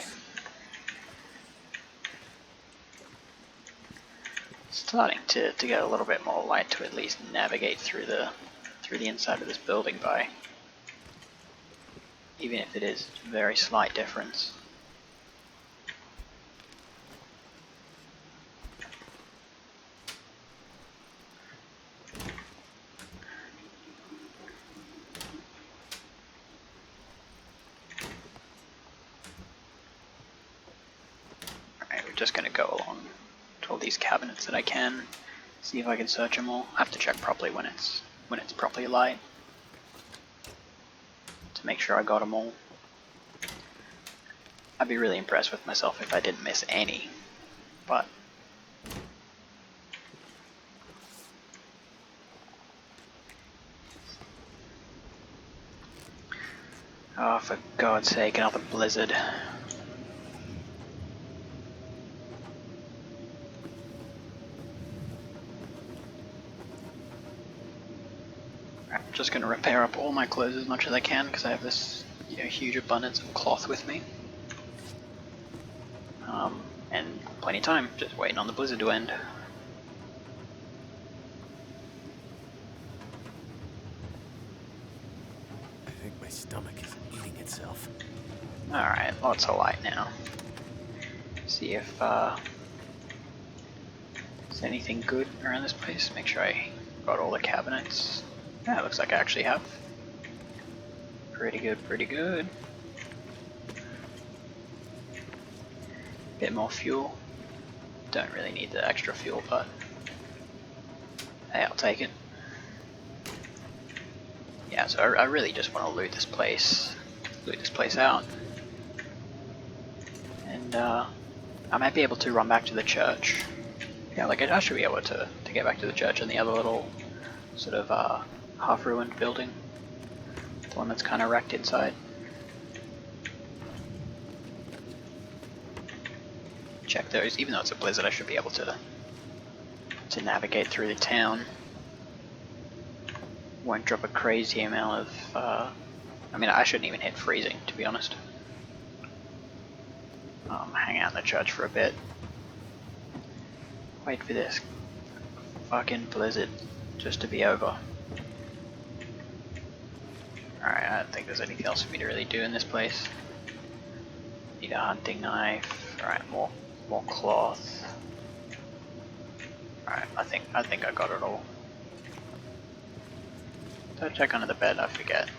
Starting to get a little bit more light to at least navigate through the inside of this building by, even if it is a very slight difference. Alright, we're just going to go along to all these cabinets that I can, see if I can search them all. I have to check properly when it's properly light to make sure I got them all. I'd be really impressed with myself if I didn't miss any, but oh, for God's sake, another blizzard. I'm just going to repair up all my clothes as much as I can because I have this huge abundance of cloth with me. And plenty of time, just waiting on the blizzard to end. I think my stomach is eating itself. Alright, lots of light now. See if there's anything good around this place. Make sure I got all the cabinets. Yeah, it looks like I actually have. Pretty good, pretty good. Bit more fuel. Don't really need the extra fuel, but hey, I'll take it. Yeah, so I really just want to loot this place out, and I might be able to run back to the church. Yeah, like I should be able to get back to the church and the other little sort of half-ruined building, the one that's kind of wrecked inside. Check those. Even though it's a blizzard, I should be able to navigate through the town. Won't drop a crazy amount of. I mean, I shouldn't even hit freezing, to be honest. Hang out in the church for a bit. Wait for this fucking blizzard just to be over. Alright, I don't think there's anything else for me to really do in this place. Need a hunting knife. Alright, more cloth. Alright, I think I got it all. Did I check under the bed? I forget.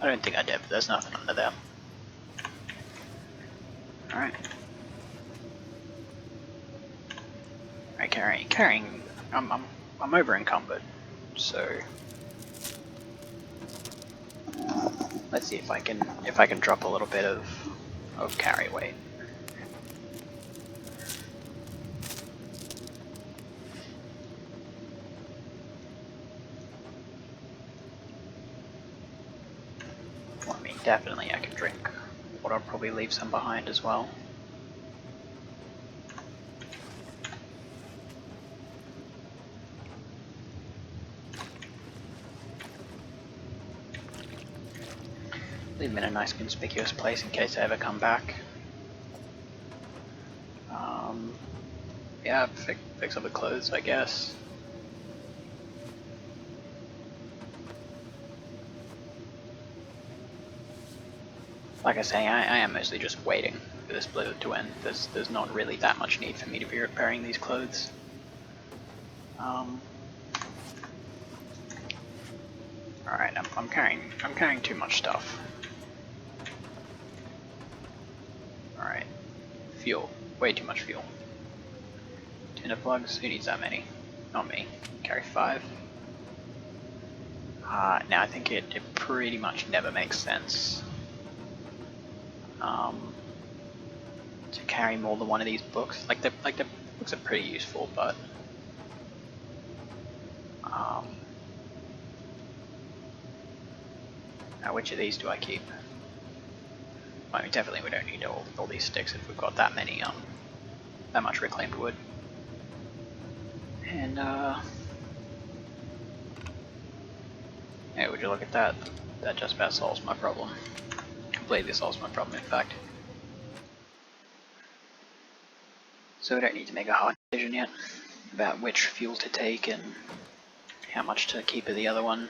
I don't think I did, but there's nothing under there. Alright. Alright, carrying. I'm over encumbered, so let's see if I can drop a little bit of carry weight. Well, I mean, definitely I can drink water. I'll probably leave some behind as well. Leave them in a nice conspicuous place in case I ever come back. Yeah, fix up the clothes, I guess. Like I say, I am mostly just waiting for this blizzard to end. There's not really that much need for me to be repairing these clothes. Alright, I'm carrying too much stuff. Alright. Fuel. Way too much fuel. Tinder plugs, who needs that many? Not me. Carry 5. Now I think it pretty much never makes sense to carry more than one of these books. Like the books are pretty useful, but now which of these do I keep? I mean, definitely we don't need all these sticks if we've got that many that much reclaimed wood. And yeah, would you look at that? That just about solves my problem. Completely solves my problem, in fact. So we don't need to make a hard decision yet about which fuel to take and how much to keep of the other one.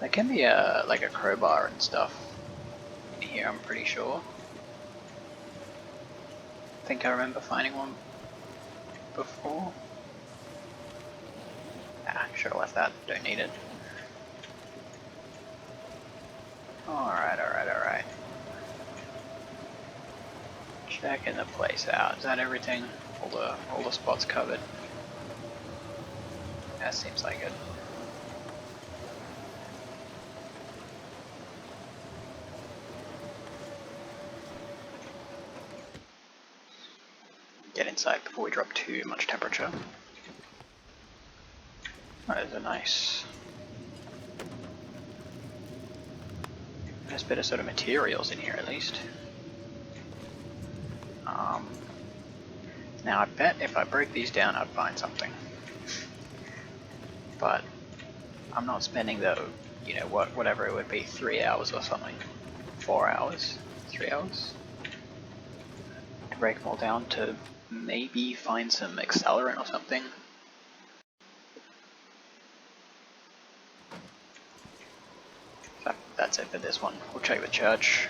There can be like a crowbar and stuff in here, I'm pretty sure. I think I remember finding one before. Should have left that, don't need it. Alright. Checking the place out. Is that everything? All the spots covered? That seems like it. Get inside before we drop too much temperature. Oh, there's a nice bit of sort of materials in here at least. Now I bet if I break these down I'd find something. But I'm not spending the, you know, whatever it would be, 3 hours or something. 4 hours? 3 hours? To break them all down to maybe find some accelerant or something. That's it for this one. We'll check the church.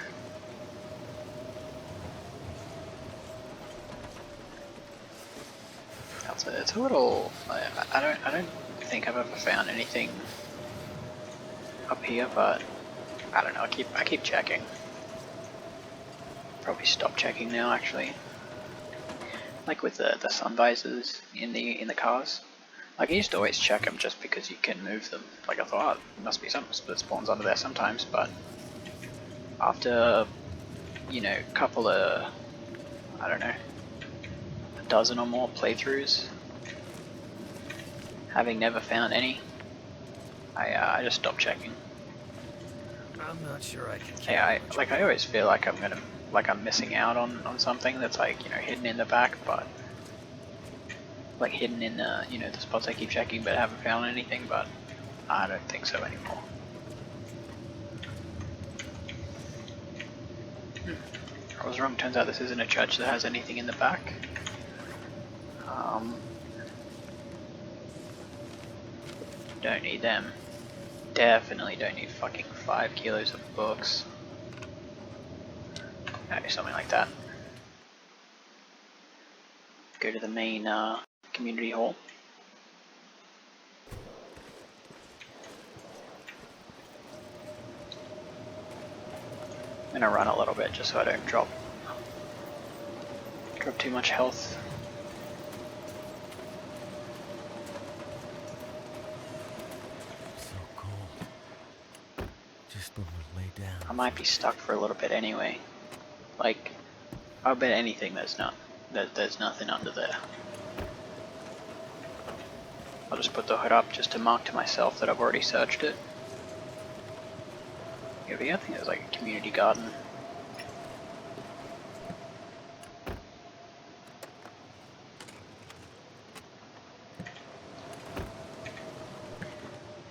It's a little. I don't think I've ever found anything up here, but I don't know. I keep checking. Probably stop checking now, actually. Like with the sun visors in the cars. Like I used to always check them just because you can move them. Like I thought, oh, there must be something that spawns under there sometimes, but after, you know, a couple of, I don't know, a dozen or more playthroughs, having never found any, I just stopped checking. I'm not sure I can. Yeah, I always feel like I'm missing out on something that's like, you know, hidden in the back, but like hidden in the, you know, the spots I keep checking but haven't found anything, but I don't think so anymore. I was wrong, turns out this isn't a church that has anything in the back. Don't need them. Definitely don't need fucking 5 kilos of books. No, something like that. Go to the main community hall. I'm gonna run a little bit just so I don't drop too much health. So cold. Just when we lay down. I might be stuck for a little bit anyway. Like, I'll bet anything there's nothing under there. I'll just put the hood up just to mark to myself that I've already searched it. Yeah, but I think there's like a community garden.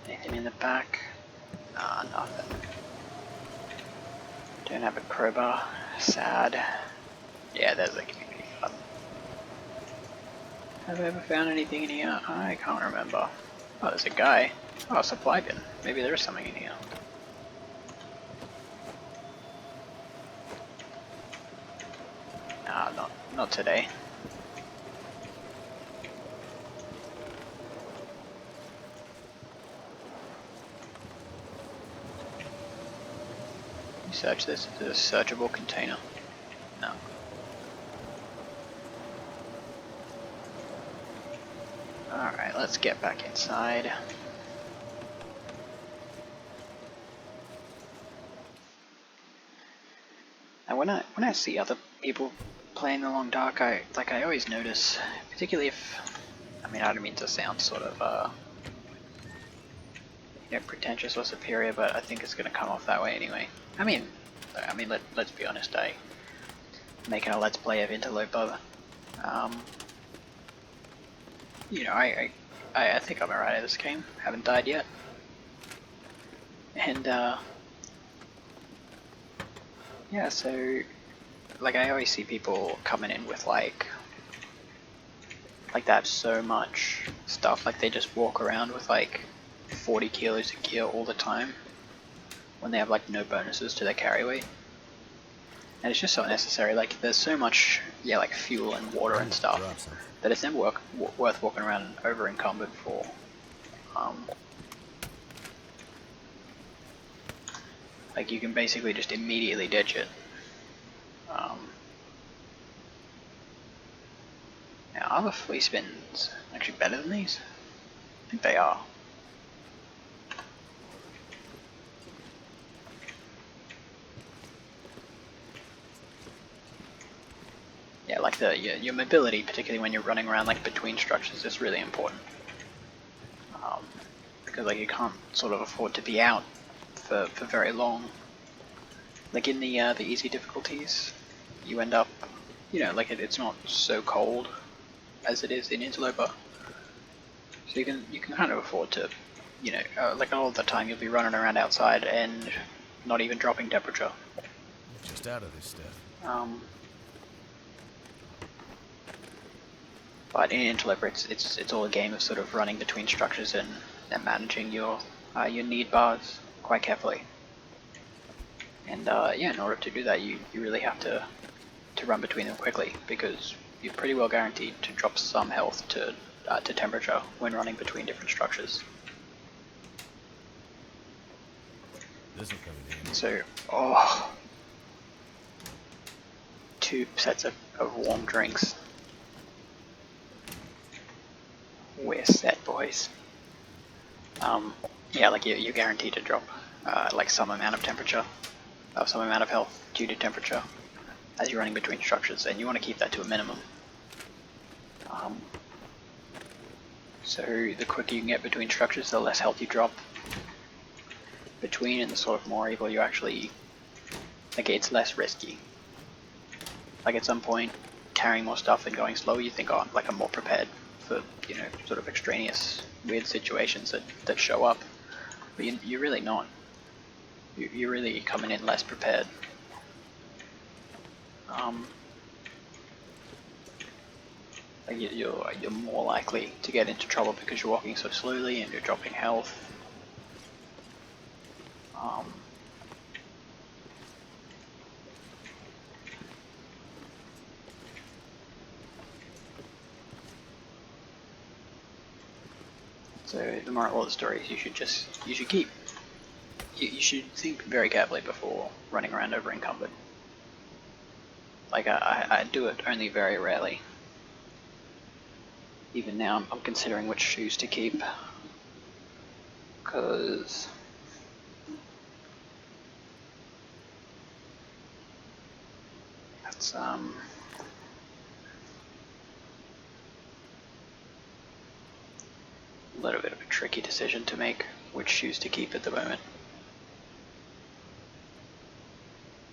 Anything in the back? Nah, nothing. Don't have a crowbar. Sad. Yeah, there's a community garden. Have I ever found anything in here? I can't remember. Oh, there's a guy. Oh, a supply bin. Maybe there is something in here. Nah, not today. Search this. Is it a searchable container? No. Alright, let's get back inside. And when I see other people playing the Long Dark, I always notice, particularly if, I mean, I don't mean to sound sort of you know, pretentious or superior, but I think it's going to come off that way anyway. I mean, let's be honest. I'm making a let's play of Interloper. You know, I think I'm alright at this game. Haven't died yet, and yeah. So, like, I always see people coming in with like they have so much stuff. Like, they just walk around with like 40 kilos of gear all the time when they have like no bonuses to their carry weight. And it's just so unnecessary. Like, there's so much, yeah, like fuel and water and stuff that it's never worth walking around over encumbered for. Like, you can basically just immediately ditch it. Now, are the flea spins actually better than these? I think they are. Yeah, like your mobility, particularly when you're running around like between structures, is really important. Because like you can't sort of afford to be out for very long. Like in the easy difficulties, you end up, you know, like it's not so cold as it is in Interloper, so you can kind of afford to, you know, like all the time you'll be running around outside and not even dropping temperature. Just out of this stuff. But in Interloper, it's all a game of sort of running between structures and managing your need bars quite carefully. And yeah, in order to do that, you really have to run between them quickly, because you're pretty well guaranteed to drop some health to temperature when running between different structures. This will come in handy. So, 2 sets of warm drinks. We're set, boys. Yeah, like you're guaranteed to drop like some amount of temperature, some amount of health due to temperature as you're running between structures, and you want to keep that to a minimum. So the quicker you can get between structures, the less health you drop between, and the sort of more able you actually, like, it's less risky. Like, at some point, carrying more stuff and going slower, you think, oh, like, I'm more prepared for, you know, sort of extraneous weird situations that show up. But you're really not. You're really coming in less prepared. Like you're more likely to get into trouble because you're walking so slowly and you're dropping health. So the moral of the story is you should think very carefully before running around over encumbered. Like I do it only very rarely. Even now I'm considering which shoes to keep, because that's a little bit of a tricky decision to make, which shoes to keep at the moment.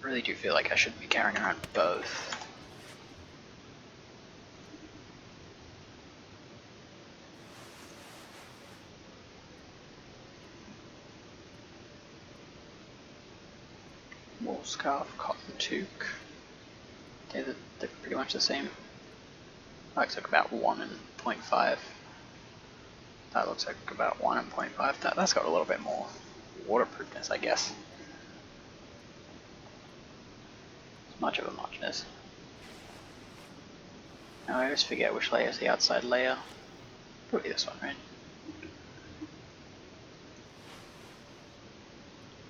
I really do feel like I should be carrying around both. Wool scarf, cotton toque. Yeah, they're pretty much the same. That looks like about 1 and 0.5. That looks like about 1 and 0.5. That's got a little bit more waterproofness, I guess. As much of a muchness. Now I always forget which layer is the outside layer. Probably this one, right?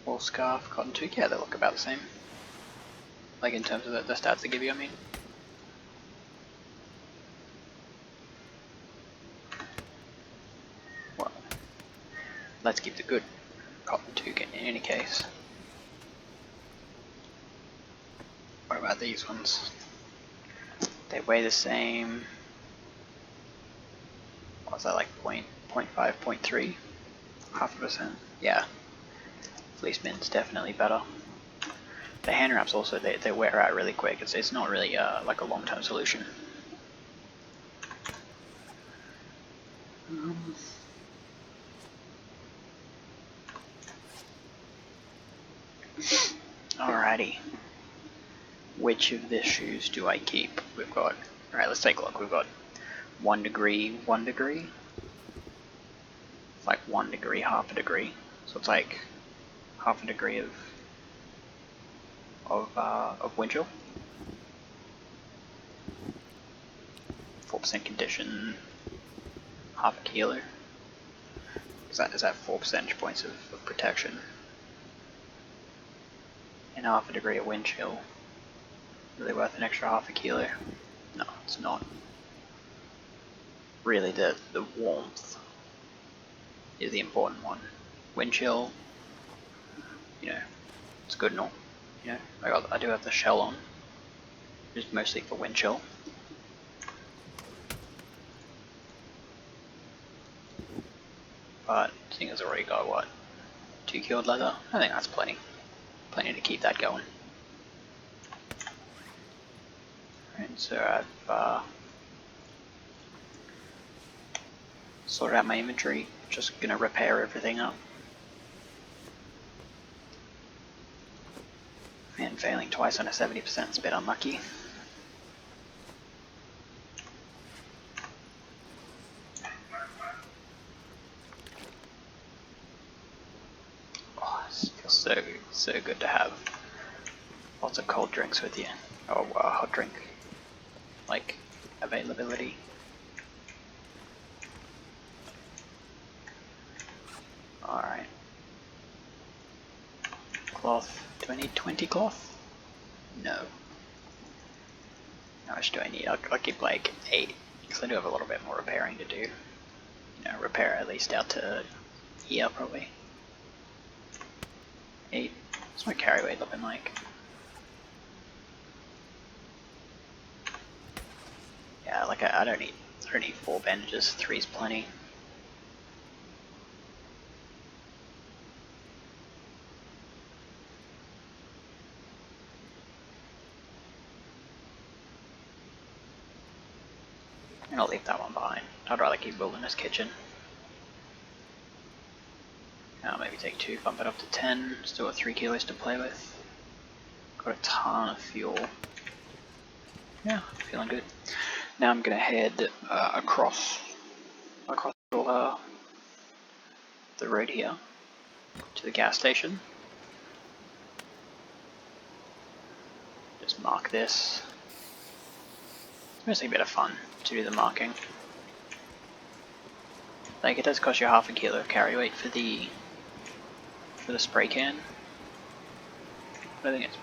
Wool scarf, cotton toque, yeah, they look about the same. Like in terms of the stats they give you, I mean. Well, let's keep the good cotton toque in any case. What about these ones? They weigh the same. What's that, like 0.5, 0.3? 0.5%? Yeah. Fleece mint's definitely better. The hand wraps also, they wear out really quick. It's not really like a long-term solution. Alrighty. Which of the shoes do I keep? We've got, alright, let's take a look. We've got 1 degree, 1 degree. It's like 1 degree, half a degree. So it's like half a degree of wind chill. 4% condition, half a kilo. Is that 4 percentage points of protection? And half a degree of wind chill. Really worth an extra half a kilo? No, it's not. Really, the warmth is the important one. Wind chill, you know, it's good and all. You know, I do have the shell on, just mostly for wind chill. But seeing as I've already got what, 2 cured leather, I think that's plenty to keep that going. Alright, so I've sorted out my inventory, just gonna repair everything up. And failing twice on a 70% is a bit unlucky. Oh, it feels so good to have lots of cold drinks with you, or hot drink like availability. Alright. Cloth. Do I need 20 cloth? No. How much do I need? I'll keep like 8, because I do have a little bit more repairing to do. You know, repair at least out to here probably. 8. What's my carry weight looking like? Yeah, like I don't need 4 bandages, 3's plenty. And I'll leave that one behind. I'd rather keep building this kitchen. I'll maybe take 2, bump it up to 10. Still got 3 kilos to play with. Got a ton of fuel. Yeah, feeling good. Now I'm gonna head across the road here to the gas station. Just mark this. It's mostly a bit of fun to do the marking. Like, it does cost you half a kilo of carry weight for the spray can. But I think it's,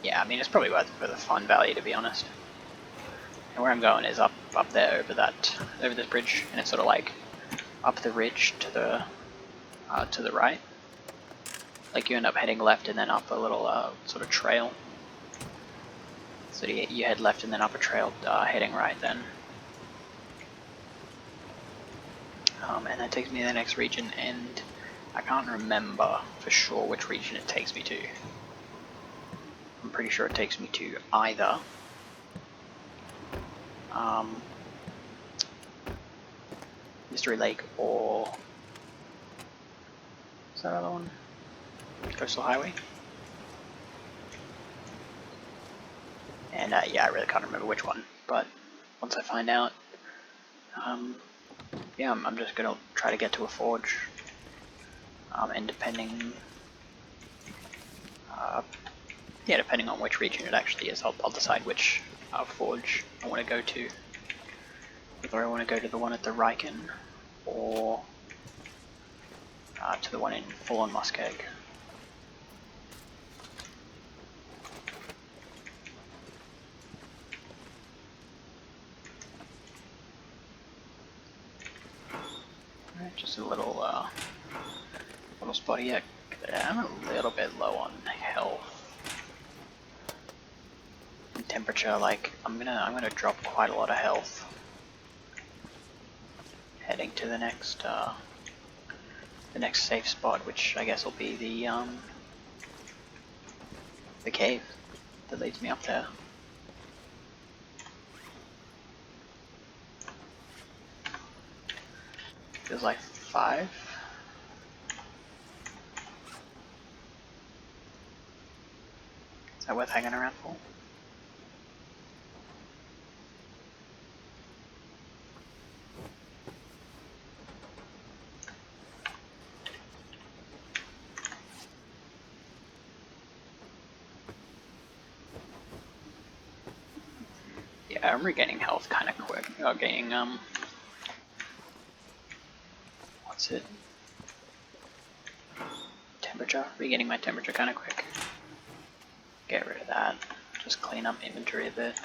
yeah, I mean, it's probably worth it for the fun value, to be honest. And where I'm going is up there over this bridge, and it's sort of like up the ridge to the right. Like, you end up heading left and then up a little sort of trail. So you head left and then up a trail, heading right then. And that takes me to the next region, and I can't remember for sure which region it takes me to. I'm pretty sure it takes me to either Mystery Lake or, is that other one? Coastal Highway. And yeah, I really can't remember which one, but once I find out, yeah, I'm just gonna try to get to a forge, and depending on which region it actually is, I'll decide which forge I want to go to. Whether I want to go to the one at the Riken, or to the one in Fallen Muskeg. Alright, just a little spot here. I'm a little bit low on health. And temperature, like I'm gonna drop quite a lot of health. Heading to the next safe spot, which I guess will be the cave that leads me up there. Feels like 5. Is that worth hanging around for? Yeah, I'm regaining health kind of quick. Gaining what's it? Temperature. Regaining my temperature kind of quick. Get rid of that. Just clean up inventory a bit.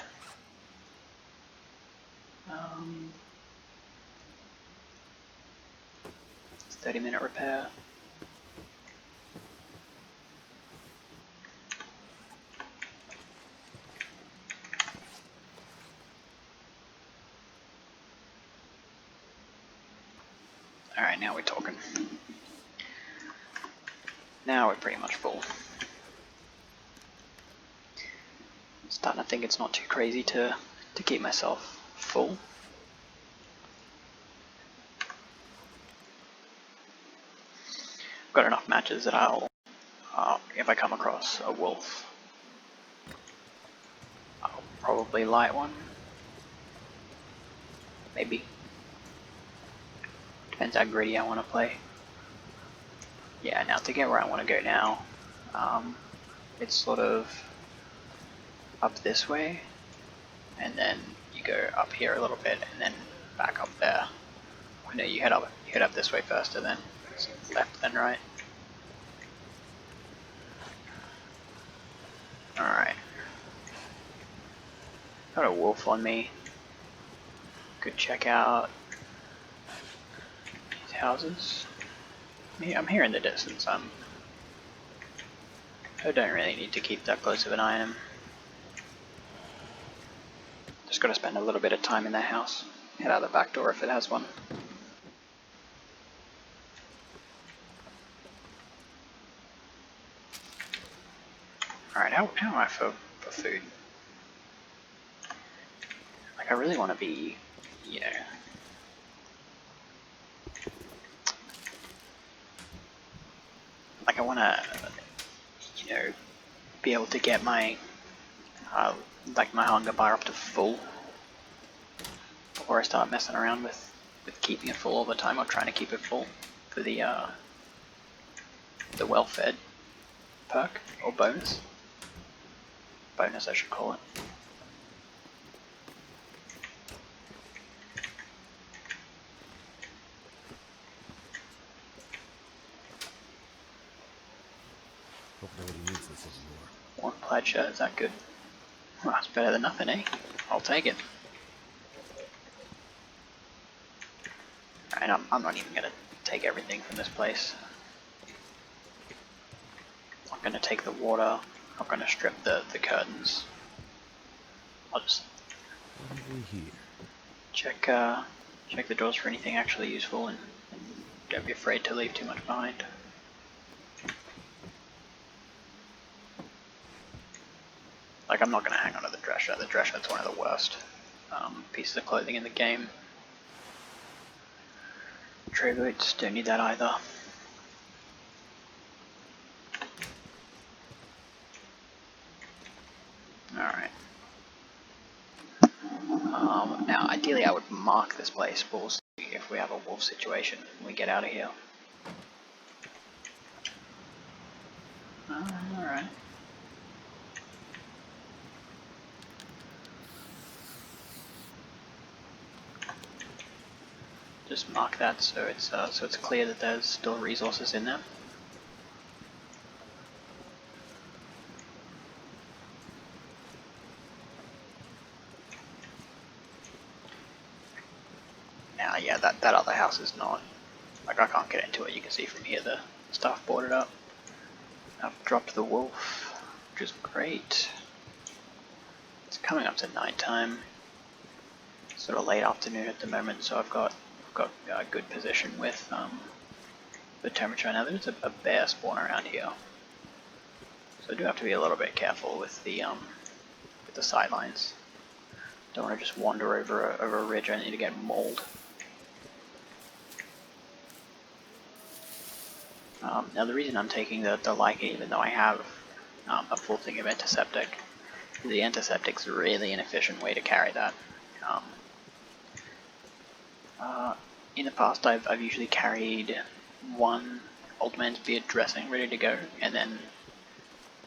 It's 30-minute repair. Alright, now we're talking. Now we're pretty much full. Starting to think it's not too crazy to keep myself full. I've got enough matches that I'll, if I come across a wolf, I'll probably light one. Maybe. Depends how greedy I want to play. Yeah, now to get where I want to go now, it's sort of up this way, and then you go up here a little bit, and then back up there. Oh, no, you head up this way first, and then left, then right. Alright. Got a wolf on me. Could check out these houses. I'm here in the distance. I don't really need to keep that close of an eye on him. Just gotta spend a little bit of time in that house. Head out the back door if it has one. Alright, how am I for food? Like, I really want to be, you know... Like, I want to, you know, be able to get my, like, my hunger bar up to full before I start messing around with keeping it full all the time, or trying to keep it full for the well-fed perk, or bonus. Bonus, I should call it. Hope nobody needs this anymore. One plaid shirt, is that good? Well, it's better than nothing, eh? I'll take it. Alright, I'm not even gonna take everything from this place. I'm not gonna take the water. I'm not gonna strip the curtains. I'll just check the doors for anything actually useful, and don't be afraid to leave too much behind. Like, I'm not going to hang on to the dress shirt. The dress shirt's one of the worst pieces of clothing in the game. Tree boots, don't need that either. Alright. Now, ideally I would mark this place, but we'll see if we have a wolf situation when we get out of here. Alright. just mark that so it's clear that there's still resources in there. Now, yeah, that other house is not, like, I can't get into it. You can see from here the stuff boarded up. I've dropped the wolf, which is great. It's coming up to nighttime, sort of late afternoon at the moment, so I've got a good position with the temperature. Now there's a bear spawn around here, so I do have to be a little bit careful with the sidelines. Don't want to just wander over a ridge. I need to get mauled. Now the reason I'm taking the lichen, even though I have a full thing of antiseptic, the antiseptic's a really inefficient way to carry that. In the past I've usually carried one old man's beard dressing ready to go, and then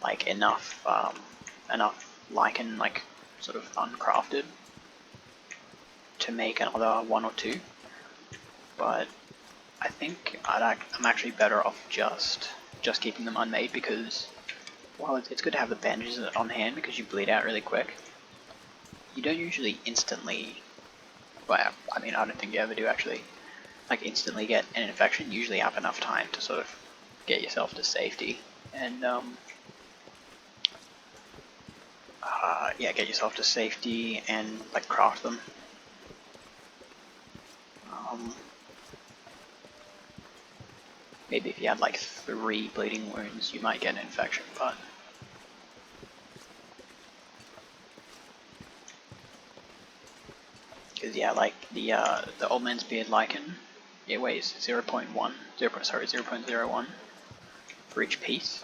like enough lichen, like sort of uncrafted, to make another one or two. But I think I'm actually better off just keeping them unmade, because while it's good to have the bandages on hand because you bleed out really quick, you don't usually instantly, well, I mean, I don't think you ever do actually, like instantly get an infection. You usually have enough time to sort of get yourself to safety and yeah, get yourself to safety and like craft them. Maybe if you had like 3 bleeding wounds, you might get an infection, but because yeah, like the old man's beard lichen, it weighs 0.01 for each piece,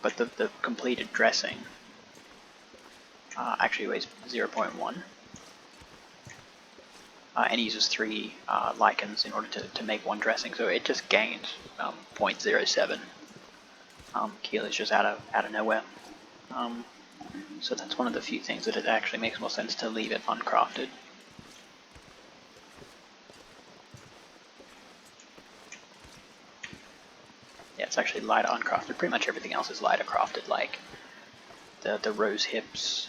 but the completed dressing actually weighs 0.1. And uses 3 lichens in order to make one dressing, so it just gains 0.07 kilos just out of nowhere. So that's one of the few things that it actually makes more sense to leave it uncrafted. Yeah, it's actually lighter uncrafted. Pretty much everything else is lighter crafted, like the rose hips.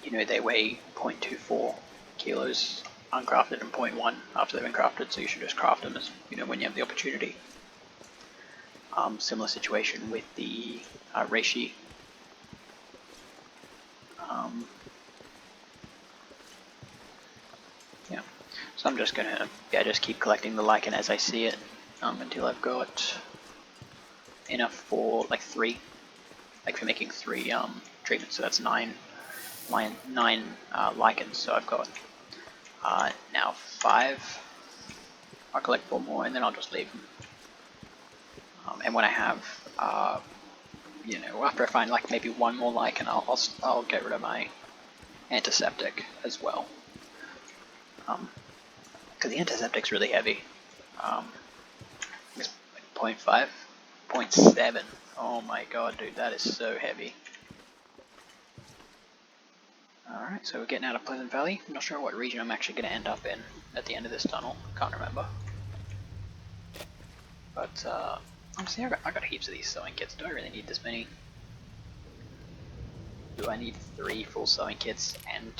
You know, they weigh 0.24 kilos uncrafted and 0.1 after they've been crafted, so you should just craft them as, you know, when you have the opportunity. Similar situation with the reishi. Yeah, so I'm just gonna just keep collecting the lichen as I see it until I've got enough for like 3, like for making 3 treatments. So that's 9 lichens. So I've got now 5. I'll collect 4 more and then I'll just leave them. And when I have, you know, after I find like maybe 1 more lichen, I'll get rid of my antiseptic as well. Because the antiseptic's really heavy. It's like 0.5, 0.7. Oh my god, dude, that is so heavy. Alright, so we're getting out of Pleasant Valley. I'm not sure what region I'm actually going to end up in at the end of this tunnel. Can't remember. But, honestly, I got heaps of these sewing kits. Do I really need this many? Do I need 3 full sewing kits and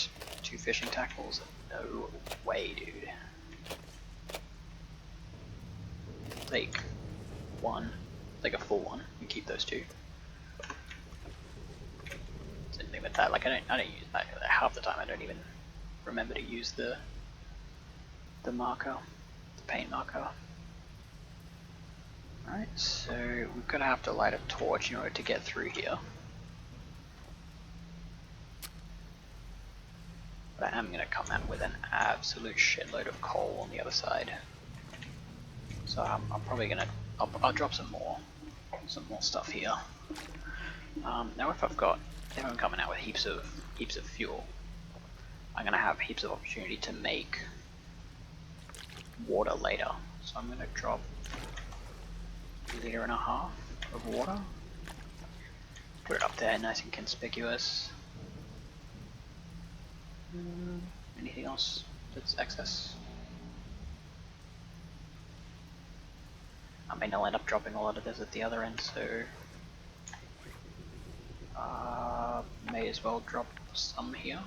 2 fishing tackles? No way, dude. Like, 1. Like a full one. You keep those 2. Same thing with that. Like, I don't use that. Half the time I don't even remember to use the marker. The paint marker. Alright, so we're gonna have to light a torch in order to get through here. But I am gonna come out with an absolute shitload of coal on the other side. So I'm probably gonna, I'll drop some more stuff here. Now if I'm coming out with heaps of fuel, I'm gonna have heaps of opportunity to make water later. So I'm gonna drop 1.5 liters of water. Put it up there, nice and conspicuous. Anything else that's excess? I mean, I'll end up dropping a lot of this at the other end, so may as well drop some here.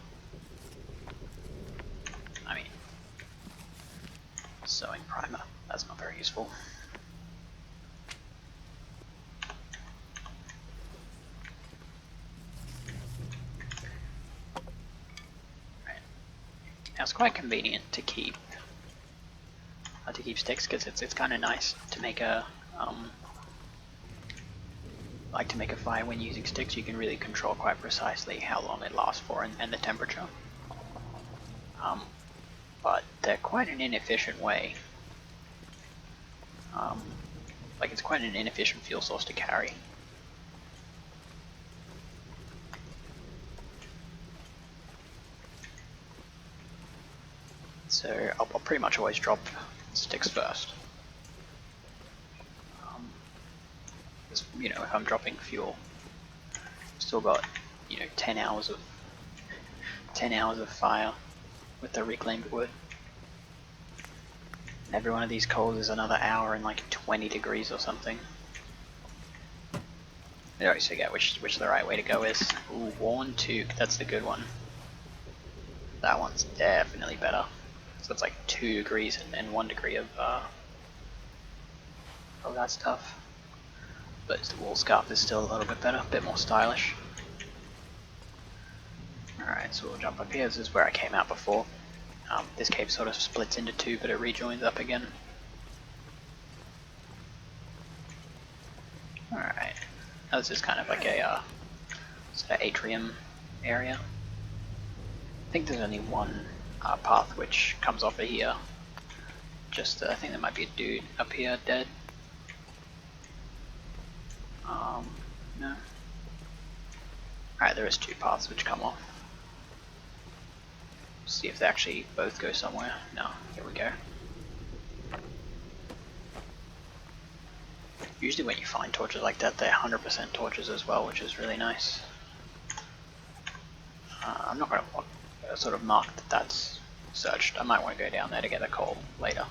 I mean, sewing primer, that's not very useful. Right. Now it's quite convenient to keep sticks because it's kind of nice to make a to make a fire when using sticks. You can really control quite precisely how long it lasts for and the temperature. But they're quite an inefficient way. Like it's quite an inefficient fuel source to carry. So I'll pretty much always drop sticks first. You know, if I'm dropping fuel, I've still got 10 hours of fire with the reclaimed wood. And every one of these coals is another hour and like 20 degrees or something. I always forget which the right way to go is. Ooh, worn toque, that's the good one. That one's definitely better. So it's like 2 degrees and 1 degree of that stuff. But the wool scarf is still a little bit better, a bit more stylish. Alright, so we'll jump up here. This is where I came out before. This cave sort of splits into two, but it rejoins up again. Alright, now this is kind of like a sort of atrium area. I think there's only one path which comes off of here. Just, I think there might be a dude up here dead. No. Alright, there is 2 paths which come off. See if they actually both go somewhere. No, here we go. Usually when you find torches like that, they're 100% torches as well, which is really nice. I'm not going to sort of mark that that's searched. I might want to go down there to get a coal later.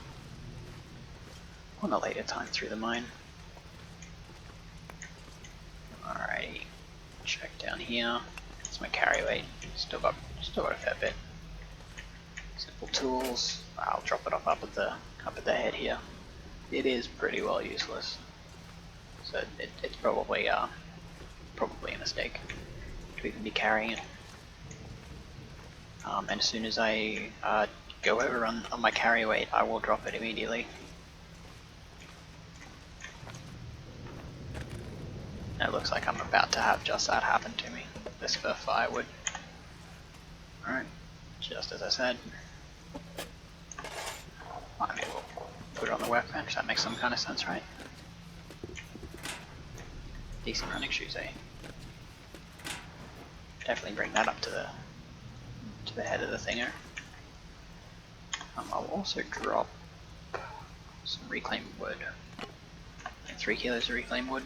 On a later time through the mine. Alrighty, check down here. That's my carry weight. Still got a fair bit. Simple tools. I'll drop it off up at the head here. It is pretty well useless, so it's probably a mistake to even be carrying it. And as soon as I go over on my carry weight, I will drop it immediately. It looks like I'm about to have just that happen to me. This for firewood. Alright, just as I said. I mean, we'll put it on the workbench, that makes some kind of sense, right? Decent running shoes, eh? Definitely bring that up to the head of the thinger. I'll also drop some reclaimed wood. Like 3 kilos of reclaimed wood.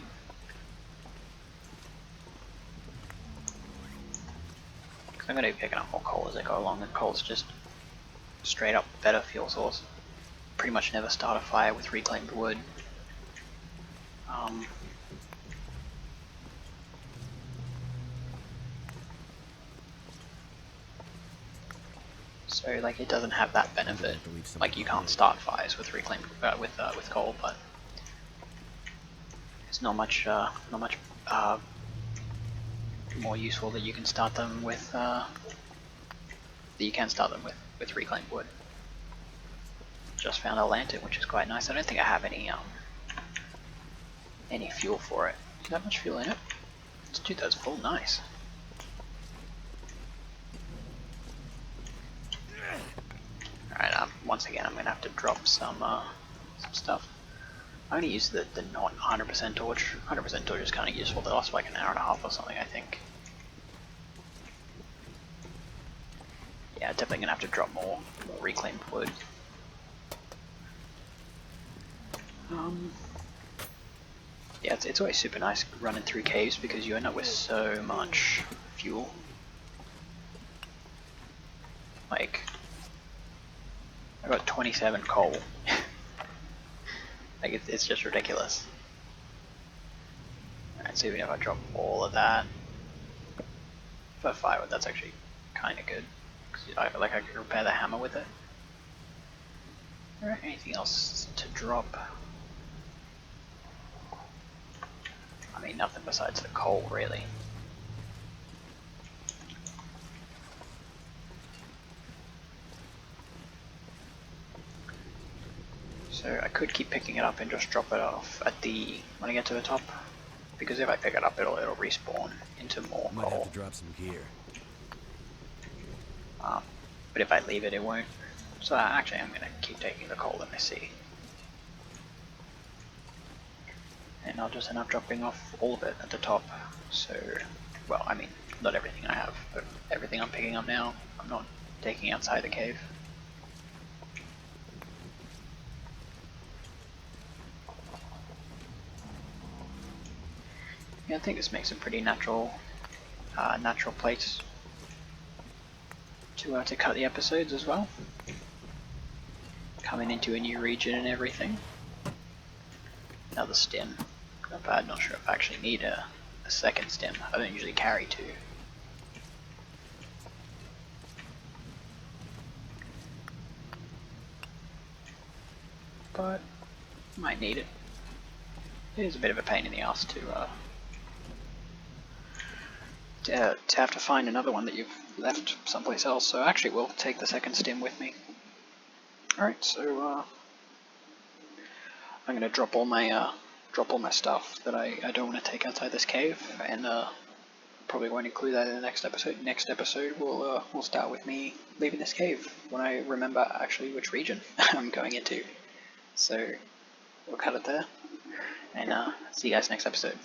I'm going to be picking up more coal as I go along, and coal's just straight up better fuel source. Pretty much never start a fire with reclaimed wood. So like it doesn't have that benefit. Like you can't start fires with reclaimed with coal, but it's not much more useful that you can start them with with reclaimed wood. Just found a lantern, which is quite nice. I don't think I have any fuel for it. Is there much fuel in it? It's 2/3 full. Nice. Alright, once again I'm gonna have to drop some stuff. I'm gonna use the not 100% torch. 100% torch is kind of useful. They last for like an hour and a half or something, I think. Yeah, definitely gonna have to drop more reclaimed wood. Yeah, it's always super nice running through caves because you end up with so much fuel. Like, I got 27 coal. Like it's just ridiculous. Alright, so even if I drop all of that for firewood, that's actually kind of good. Cause I feel like I could repair the hammer with it. Alright, anything else to drop? I mean, nothing besides the coal, really. So I could keep picking it up and just drop it off at the when I get to the top, because if I pick it up, it'll respawn into more Might have coal. to drop some gear. But if I leave it, it won't. So actually, I'm gonna keep taking the coal that I see, and I'll just end up dropping off all of it at the top. So, well, I mean, not everything I have, but everything I'm picking up now, I'm not taking outside the cave. Yeah, I think this makes a pretty natural place to cut the episodes as well. Coming into a new region and everything. Another stem. Not bad, not sure if I actually need a second stem. I don't usually carry two. But might need it. It is a bit of a pain in the ass to have to find another one that you've left someplace else, so I actually will take the second stem with me. Alright, so I'm gonna drop all my stuff that I don't want to take outside this cave, and probably won't include that in the next episode. Next episode we'll start with me leaving this cave when I remember actually which region I'm going into. So we'll cut it there, and see you guys next episode.